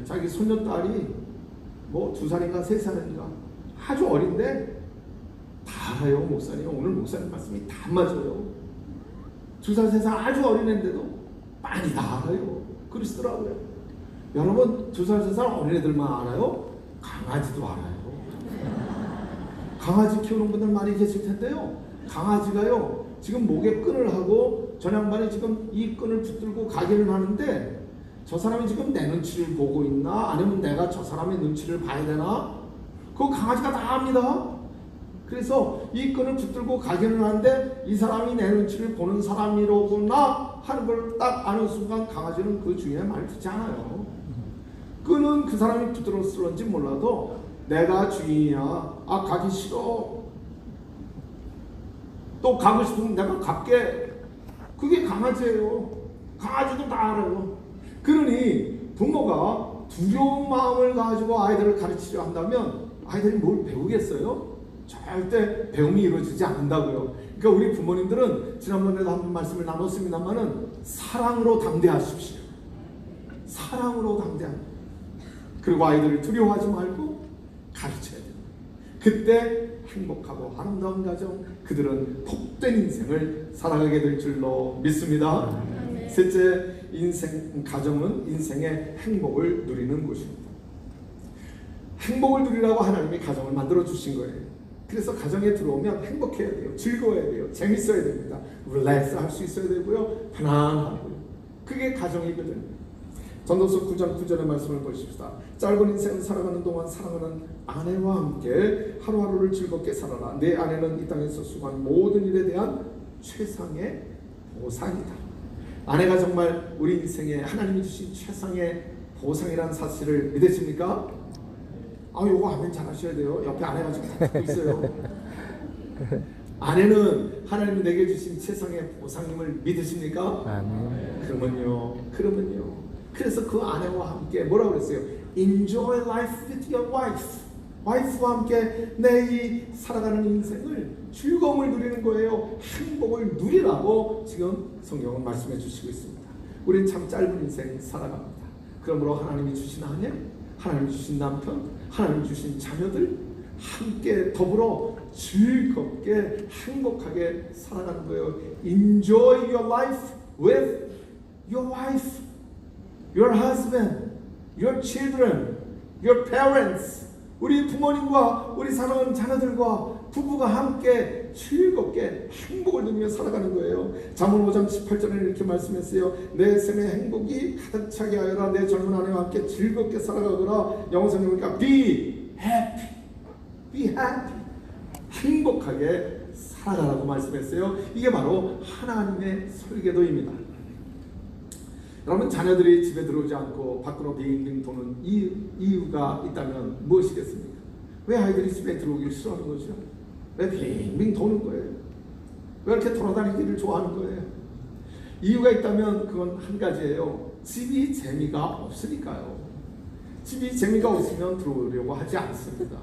자기 손녀딸이 뭐 2살인가 3살인가 아주 어린데 다 알아요. 목사님, 오늘 목사님 말씀이 다 맞아요. 2살 3살 아주 어린애인데도 많이 다 알아요. 그러시더라고요. 여러분, 2살 3살 어린애들만 알아요? 강아지도 알아요. 강아지 키우는 분들 많이 계실 텐데요. 강아지가요 지금 목에 끈을 하고 저 양반이 지금 이 끈을 붙들고 가기를 하는데 저 사람이 지금 내 눈치를 보고 있나 아니면 내가 저 사람의 눈치를 봐야 되나? 그거 강아지가 다 압니다. 그래서 이 끈을 붙들고 가기는 하는데 이 사람이 내 눈치를 보는 사람이로구나 하는 걸 딱 아는 순간 강아지는 그 주인의 말 듣지 않아요. 끈은 그 사람이 붙들었을런지 몰라도 내가 주인이야. 아, 가기 싫어. 또 가고 싶으면 내가 갈게. 그게 강아지예요. 강아지도 다 알아요. 그러니 부모가 두려운 마음을 가지고 아이들을 가르치려 한다면 아이들이 뭘 배우겠어요? 절대 배움이 이루어지지 않는다고요. 그러니까 우리 부모님들은 지난번에도 한번 말씀을 나눴습니다만은 사랑으로 담대하십시오. 사랑으로 담대합니다. 그리고 아이들을 두려워하지 말고 가르쳐야 됩니다. 그때 행복하고 아름다운 가정, 그들은 복된 인생을 살아가게 될 줄로 믿습니다. 셋째, 가정은 인생의 행복을 누리는 곳입니다. 행복을 누리라고 하나님이 가정을 만들어 주신 거예요. 그래서 가정에 들어오면 행복해야 돼요. 즐거워야 돼요. 재밌어야 됩니다. 릴렉스 할 수 있어야 되고요. 편안하고요. 그게 가정이거든요. 전도서 9장 9절의 말씀을 보십시다. 짧은 인생을 살아가는 동안 사랑하는 아내와 함께 하루하루를 즐겁게 살아라. 내 아내는 이 땅에서 수고한 모든 일에 대한 최상의 보상이다. 아내가 정말 우리 인생에 하나님이 주신 최상의 보상이라는 사실을 믿으십니까? 요거 아멘 잘 하셔야 돼요. 옆에 아내가 지금 다 듣고 있어요. 아내는 하나님이 내게 주신 최상의 보상임을 믿으십니까? 아멘. 그러면요. 그래서 그 아내와 함께 뭐라고 그랬어요? Enjoy life with your wife. 와이프와 함께 내 이 살아가는 인생을 즐거움을 누리는 거예요. 행복을 누리라고 지금 성경은 말씀해 주시고 있습니다. 우리는 참 짧은 인생 살아갑니다. 그러므로 하나님이 주신 아내, 하나님이 주신 남편, 하나님이 주신 자녀들 함께 더불어 즐겁게 행복하게 살아가는 거예요. Enjoy your life with your wife, your husband, your children, your parents. 우리 부모님과 우리 사랑하는 자녀들과 부부가 함께 즐겁게 행복을 누리며 살아가는 거예요. 잠언 5장 18절에 이렇게 말씀했어요. 내 생의 행복이 가득 차게 하여라. 내 젊은 아내와 함께 즐겁게 살아가거라. 영어 성경이니까 be happy, be happy. 행복하게 살아가라고 말씀했어요. 이게 바로 하나님의 설계도입니다. 여러분, 자녀들이 집에 들어오지 않고 밖으로 빙빙 도는 이유가 있다면 무엇이겠습니까? 왜 아이들이 집에 들어오기를 싫어하는 거죠? 왜 빙빙 도는 거예요? 왜 이렇게 돌아다니기를 좋아하는 거예요? 이유가 있다면 그건 한 가지예요. 집이 재미가 없으니까요. 집이 재미가 없으면 들어오려고 하지 않습니다.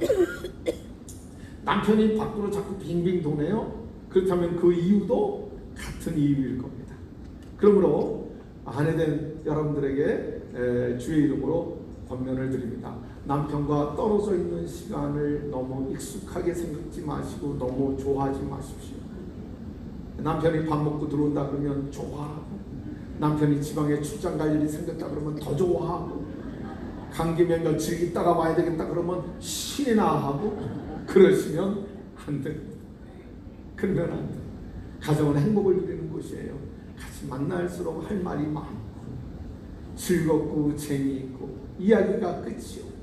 남편이 밖으로 자꾸 빙빙 도네요. 그렇다면 그 이유도 같은 이유일 겁니다. 그러므로 아내된 여러분들에게 주의 이름으로 권면을 드립니다. 남편과 떨어져 있는 시간을 너무 익숙하게 생각지 마시고 너무 좋아하지 마십시오. 남편이 밥 먹고 들어온다 그러면 좋아하고, 남편이 지방에 출장 갈 일이 생겼다 그러면 더 좋아하고, 감기 몇 며칠 있다가 와야 되겠다 그러면 신이 나 하고, 그러시면 안 됩니다. 그러면 안 돼요. 가정은 행복을 누리는 곳이에요. 같이 만날수록 할 말이 많고 즐겁고 재미있고 이야기가 끝이 없고,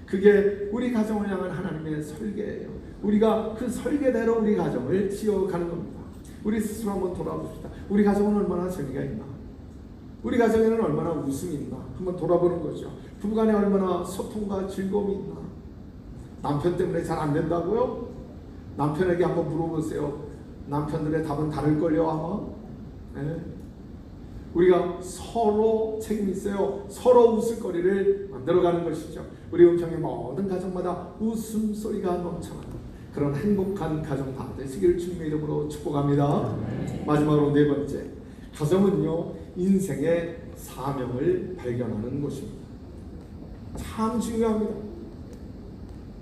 그게 우리 가정을 향한 하나님의 설계예요. 우리가 그 설계대로 우리 가정을 지어가는 겁니다. 우리 스스로 한번 돌아봅시다. 우리 가정은 얼마나 재미가 있나? 우리 가정에는 얼마나 웃음이 있나? 한번 돌아보는 거죠. 부부간에 얼마나 소통과 즐거움이 있나? 남편 때문에 잘 안 된다고요? 남편에게 한번 물어보세요. 남편들의 답은 다를걸요 아마? 네. 우리가 서로 책임이 있어요. 서로 웃을거리를 만들어가는 것이죠. 우리 은평의 모든 가정마다 웃음소리가 넘쳐나는 그런 행복한 가정 다 되시길 주님의 이름으로 축복합니다. 마지막으로 네 번째, 가정은요 인생의 사명을 발견하는 곳입니다. 참 중요합니다.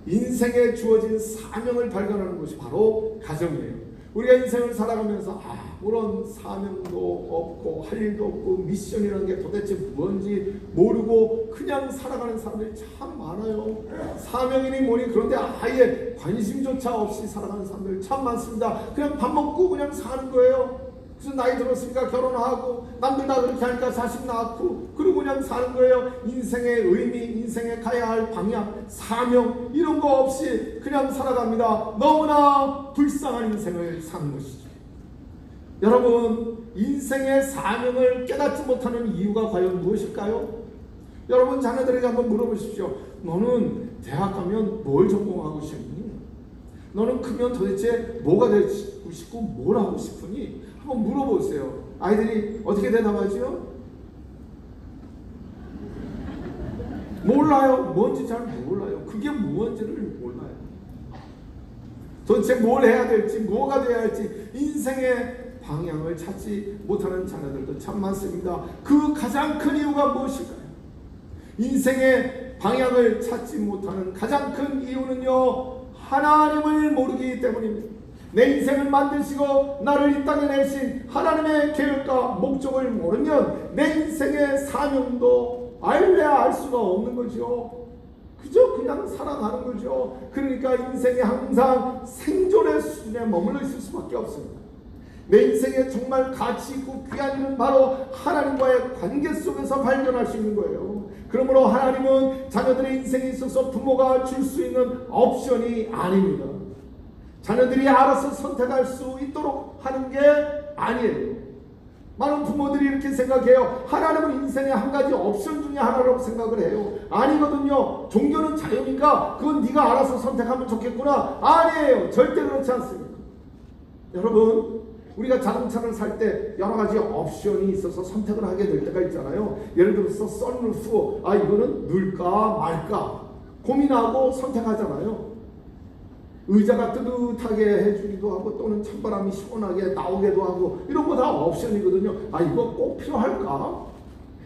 인생에 주어진 사명을 발견하는 것이 바로 가정이에요. 우리가 인생을 살아가면서 아무런 사명도 없고 할 일도 없고 미션이라는 게 도대체 뭔지 모르고 그냥 살아가는 사람들이 참 많아요. 사명이니 뭐니 그런데 아예 관심조차 없이 살아가는 사람들 참 많습니다. 그냥 밥 먹고 그냥 사는 거예요. 무슨 나이 들었으니까 결혼하고 남들 다 그렇게 하니까 자식 낳고 그러고 그냥 사는 거예요. 인생의 의미, 인생에 가야 할 방향, 사명 이런 거 없이 그냥 살아갑니다. 너무나 불쌍한 인생을 사는 것이죠. 여러분, 인생의 사명을 깨닫지 못하는 이유가 과연 무엇일까요? 여러분 자녀들에게 한번 물어보십시오. 너는 대학 가면 뭘 전공하고 싶니? 너는 크면 도대체 뭐가 되고 싶고 뭘 하고 싶으니? 한번 물어보세요. 아이들이 어떻게 대답하죠? 몰라요. 뭔지 잘 몰라요. 그게 무엇인지를 몰라요. 도대체 뭘 해야 될지, 뭐가 돼야 할지 인생의 방향을 찾지 못하는 자녀들도 참 많습니다. 그 가장 큰 이유가 무엇일까요? 인생의 방향을 찾지 못하는 가장 큰 이유는요, 하나님을 모르기 때문입니다. 내 인생을 만드시고 나를 이 땅에 내신 하나님의 계획과 목적을 모르면 내 인생의 사명도 알래야 알 수가 없는 거죠. 그저 그냥 살아가는 거죠. 그러니까 인생이 항상 생존의 수준에 머물러 있을 수밖에 없습니다. 내 인생에 정말 가치 있고 귀한 일은 바로 하나님과의 관계 속에서 발견할 수 있는 거예요. 그러므로 하나님은 자녀들의 인생에 있어서 부모가 줄 수 있는 옵션이 아닙니다. 자녀들이 알아서 선택할 수 있도록 하는 게 아니에요. 많은 부모들이 이렇게 생각해요. 하나님은 인생의 한 가지 옵션 중에 하나라고 생각을 해요. 아니거든요. 종교는 자유니까 그건 네가 알아서 선택하면 좋겠구나. 아니에요. 절대 그렇지 않습니다. 여러분, 우리가 자동차를 살 때 여러 가지 옵션이 있어서 선택을 하게 될 때가 있잖아요. 예를 들어서 선루프, 이거는 넣을까 말까 고민하고 선택하잖아요. 의자가 뜨뜻하게 해주기도 하고 또는 찬바람이 시원하게 나오기도 하고 이런 거 다 옵션이거든요. 이거 꼭 필요할까?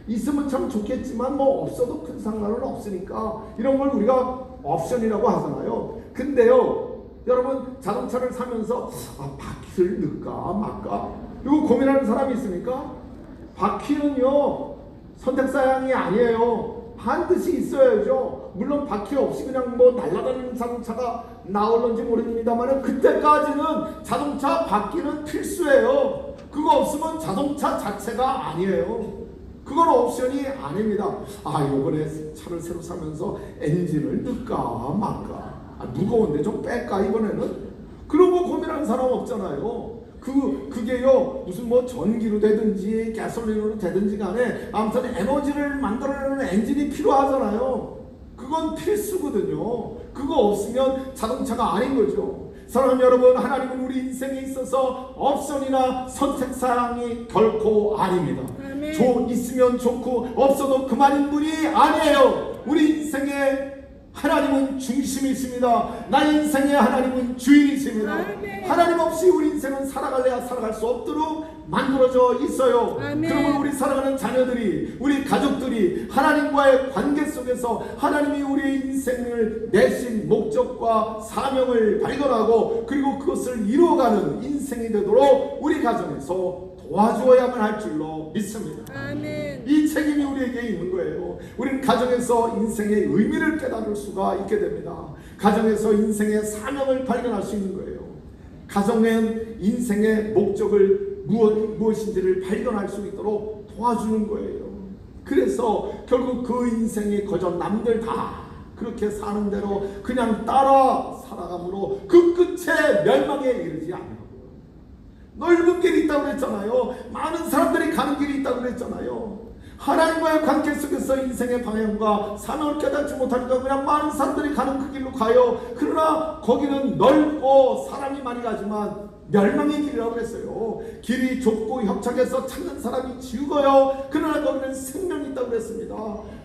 있으면 참 좋겠지만 뭐 없어도 큰 상관은 없으니까 이런 걸 우리가 옵션이라고 하잖아요. 근데요, 여러분 자동차를 사면서 바퀴를 넣을까 말까 이거 고민하는 사람이 있습니까? 바퀴는요 선택사항이 아니에요. 반드시 있어야죠. 물론 바퀴 없이 그냥 뭐 날아다니는 자동차가 나올런지 모릅니다만 그때까지는 자동차 바퀴는 필수예요. 그거 없으면 자동차 자체가 아니에요. 그건 옵션이 아닙니다. 요번에 차를 새로 사면서 엔진을 넣을까 말까, 무거운데 좀 뺄까 이번에는, 그러고 고민하는 사람 없잖아요. 그게요 무슨 뭐 전기로 되든지 가솔린으로 되든지 간에 아무튼 에너지를 만들어내는 엔진이 필요하잖아요. 그건 필수거든요. 그거 없으면 자동차가 아닌 거죠. 사랑하는 여러분, 하나님은 우리 인생에 있어서 옵션이나 선택사항이 결코 아닙니다. 있으면 좋고 없어도 그만인 분이 아니에요. 우리 인생에 하나님은 중심이십니다. 나의 인생에 하나님은 주인이십니다. 아멘. 하나님 없이 우리 인생은 살아갈래야 살아갈 수 없도록 만들어져 있어요. 아멘. 그러면 우리 살아가는 자녀들이, 우리 가족들이 하나님과의 관계 속에서 하나님이 우리의 인생을 내신 목적과 사명을 발견하고 그리고 그것을 이루어가는 인생이 되도록 우리 가정에서 도와주어야만 할 줄로 믿습니다. 아멘. 이 책임이 우리에게 있는 거예요. 우리는 가정에서 인생의 의미를 깨달을 수가 있게 됩니다. 가정에서 인생의 사명을 발견할 수 있는 거예요. 가정은 인생의 목적을 무엇인지를 발견할 수 있도록 도와주는 거예요. 그래서 결국 그 인생이 거저 남들 다 그렇게 사는 대로 그냥 따라 살아가므로 그 끝에 멸망에 이르지 않는 거예요. 넓은 길이 있다고 그랬잖아요. 많은 사람들이 가는 길이 있다고 그랬잖아요. 하나님과의 관계 속에서 인생의 방향과 사명을 깨닫지 못하니까 그냥 많은 사람들이 가는 그 길로 가요. 그러나 거기는 넓고 사람이 많이 가지만 멸망의 길이라고 그랬어요. 길이 좁고 협착해서 찾는 사람이 죽어요. 그러나 거기는 생명이 있다고 그랬습니다.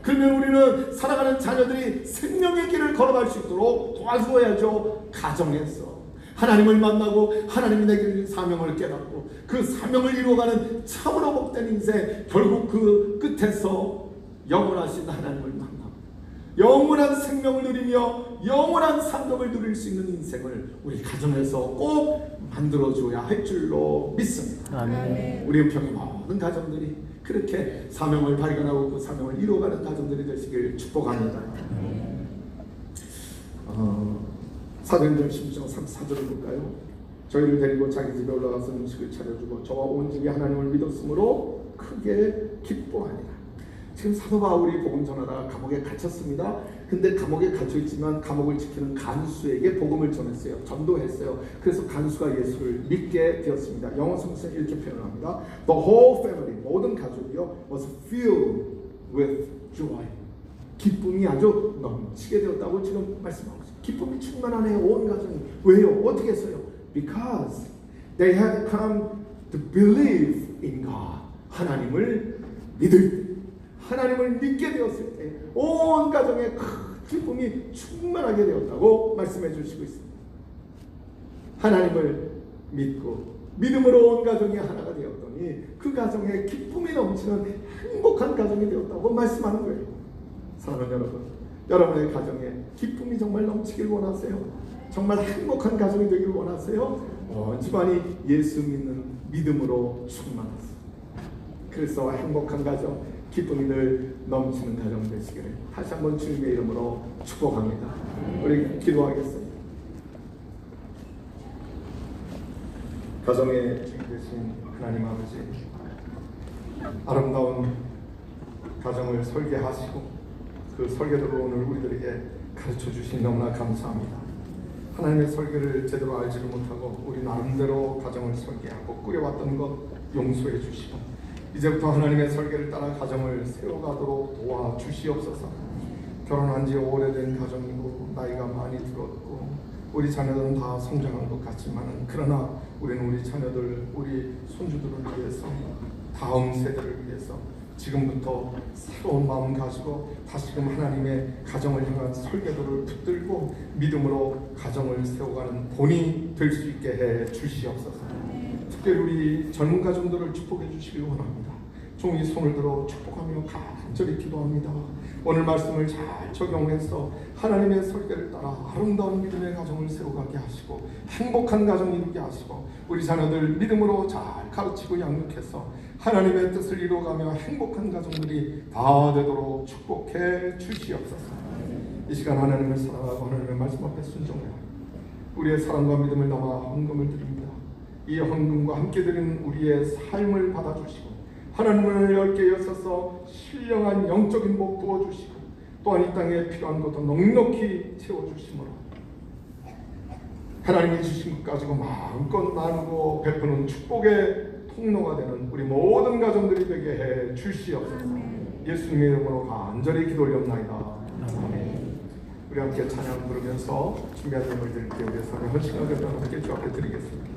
그러면 우리는 살아가는 자녀들이 생명의 길을 걸어갈 수 있도록 도와주어야죠. 가정에서 하나님을 만나고 하나님이 내게 주신 사명을 깨닫고 그 사명을 이루어가는 참으로 복된 인생, 결국 그 끝에서 영원하신 하나님을 만나고 영원한 생명을 누리며 영원한 상급을 누릴 수 있는 인생을 우리 가정에서 꼭 만들어줘야 할 줄로 믿습니다. 아멘. 우리 은평의 모든 가정들이 그렇게 사명을 발견하고 그 사명을 이루어가는 가정들이 되시길 축복합니다. 사도행전 16장 34절을 볼까요? 저희를 데리고 자기 집에 올라가서 음식을 차려주고 저와 온 집이 하나님을 믿었으므로 크게 기뻐하니라. 지금 사도 바울이 복음 전하다가 감옥에 갇혔습니다. 근데 감옥에 갇혀있지만 감옥을 지키는 간수에게 복음을 전했어요. 전도했어요. 그래서 간수가 예수를 믿게 되었습니다. 영어 성경은 이렇게 표현합니다. The whole family, 모든 가족이요, was filled with joy. 기쁨이 아주 넘치게 되었다고 지금 말씀하고 있습니다. 기쁨이 충만하네요. 온 가정이. 왜요? 어떻게 했어요? Because they had come to believe in God. 하나님을 믿을 때, 하나님을 믿게 되었을 때 온 가정에 큰 기쁨이 충만하게 되었다고 말씀해 주시고 있습니다. 하나님을 믿고 믿음으로 온 가정이 하나가 되었더니 그 가정에 기쁨이 넘치는 행복한 가정이 되었다고 말씀하는 거예요. 사랑하는 여러분, 여러분의 가정에 기쁨이 정말 넘치길 원하세요? 정말 행복한 가정이 되길 원하세요? 집안이 예수 믿는 믿음으로 충만하세요. 그래서 행복한 가정, 기쁨이 늘 넘치는 가정 되시기를 다시 한번 주님의 이름으로 축복합니다. 우리 기도하겠습니다. 가정의 주인 되신 하나님 아버지, 아름다운 가정을 설계하시고 그 설계대로 오늘 우리들에게 가르쳐 주시니 너무나 감사합니다. 하나님의 설계를 제대로 알지를 못하고 우리 나름대로 가정을 설계하고 꾸려왔던 것 용서해 주시고 이제부터 하나님의 설계를 따라 가정을 세워가도록 도와주시옵소서. 결혼한 지 오래된 가정이고 나이가 많이 들었고 우리 자녀들은 다 성장한 것 같지만 그러나 우리는 우리 자녀들, 우리 손주들을 위해서, 다음 세대를 위해서 지금부터 새로운 마음 가지고 다시금 하나님의 가정을 향한 설계도를 붙들고 믿음으로 가정을 세워가는 본이 될 수 있게 해 주시옵소서. 특별히 우리 젊은 가정들을 축복해 주시길 원합니다. 종이 손을 들어 축복하며 간절히 기도합니다. 오늘 말씀을 잘 적용해서 하나님의 설계를 따라 아름다운 믿음의 가정을 세워가게 하시고 행복한 가정 이루게 하시고 우리 자녀들 믿음으로 잘 가르치고 양육해서 하나님의 뜻을 이루어가며 행복한 가정들이 다 되도록 축복해 주시옵소서. 이 시간 하나님을 사랑하고 하나님의 말씀 앞에 순종하여 우리의 사랑과 믿음을 담아 헌금을 드립니다. 이 헌금과 함께 드린 우리의 삶을 받아주시고 하나님을 넓게 여셔서 신령한 영적인 복 부어주시고 또한 이 땅에 필요한 것도 넉넉히 채워주시므로 하나님이 주신 것 가지고 마음껏 나누고 베푸는 축복의 통로가 되는 우리 모든 가정들이 되게 해 주시옵소서. 예수님의 이름으로 간절히 기도 올렸나이다. 아멘. 우리 함께 찬양 부르면서 준비한 예물 드릴게 우리의 삶을 헌신하게 함께 주 앞에 드리겠습니다.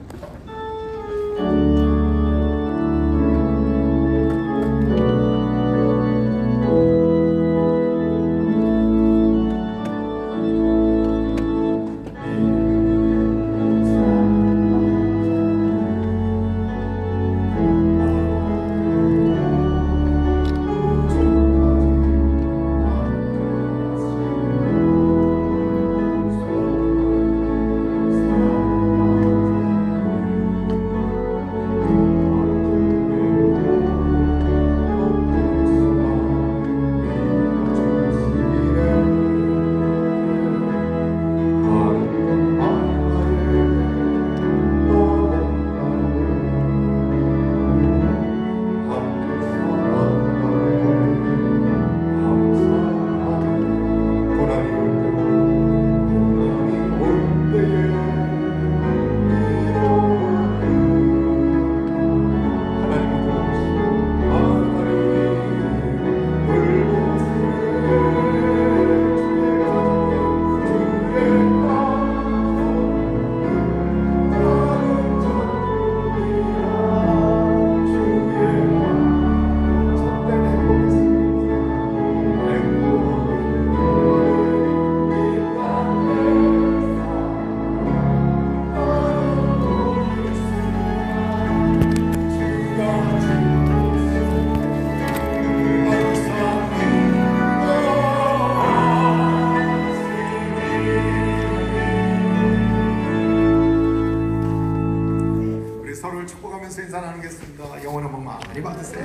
서로를 축복하면서 인사 나누겠습니다. 영원 한 번 많이 받으세요.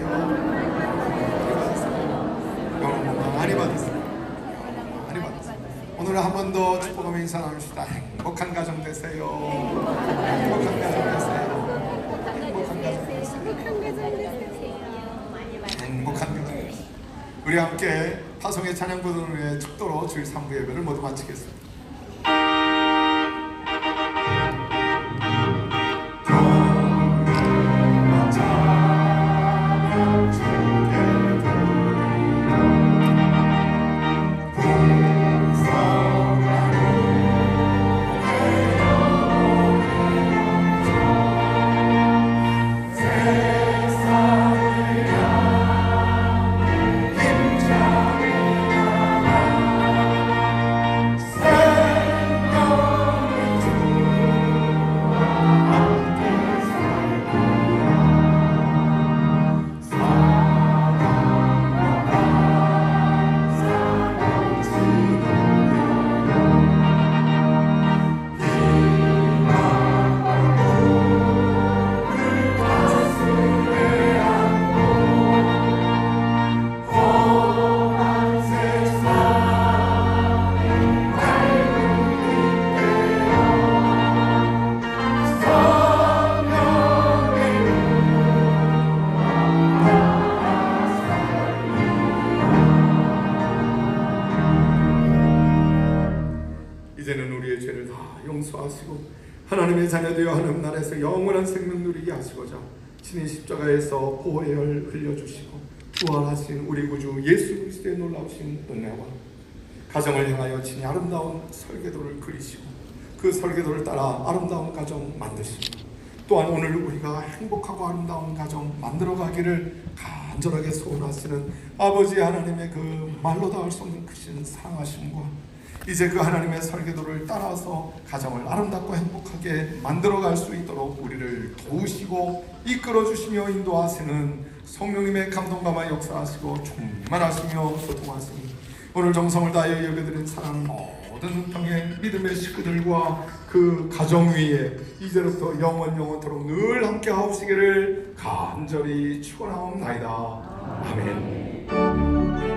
영원 한 번 많이 받으세요. 많이 받으세요. 오늘 한 번 더 축복하며 인사 나눕시다. 행복한 가정 되세요. 행복한 가정 되세요. 행복한 가정 되세요. 행복한 가정 되세요. 우리 함께 파송의 찬양 부르의 축도로 주일 3부 예배를 모두 마치겠습니다. 이제는 우리의 죄를 다 용서하시고 하나님의 자녀되어 하는 나라에서 영원한 생명 누리게 하시고자 친히 십자가에서 보혈 흘려주시고 부활하신 우리 구주 예수 그리스도의 놀라우신 은혜와 가정을 향하여 친히 아름다운 설계도를 그리시고 그 설계도를 따라 아름다운 가정 만드시고 또한 오늘 우리가 행복하고 아름다운 가정 만들어가기를 간절하게 소원하시는 아버지 하나님의 그 말로 닿을 수 없는 크신 사랑하심과 이제 그 하나님의 설계도를 따라서 가정을 아름답고 행복하게 만들어갈 수 있도록 우리를 도우시고 이끌어주시며 인도하시는 성령님의 감동감화 역사하시고 충만하시며 소통하시니 오늘 정성을 다하여 예배드린 사랑 모든 평의 믿음의 식구들과 그 가정 위에 이제부터 영원토록 늘 함께 하옵시기를 간절히 축원하옵나이다. 아멘.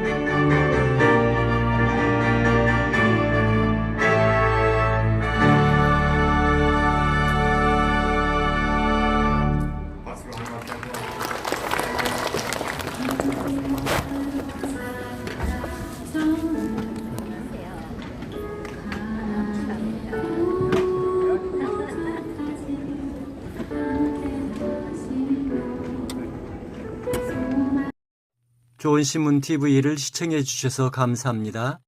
좋은 신문 TV를 시청해 주셔서 감사합니다.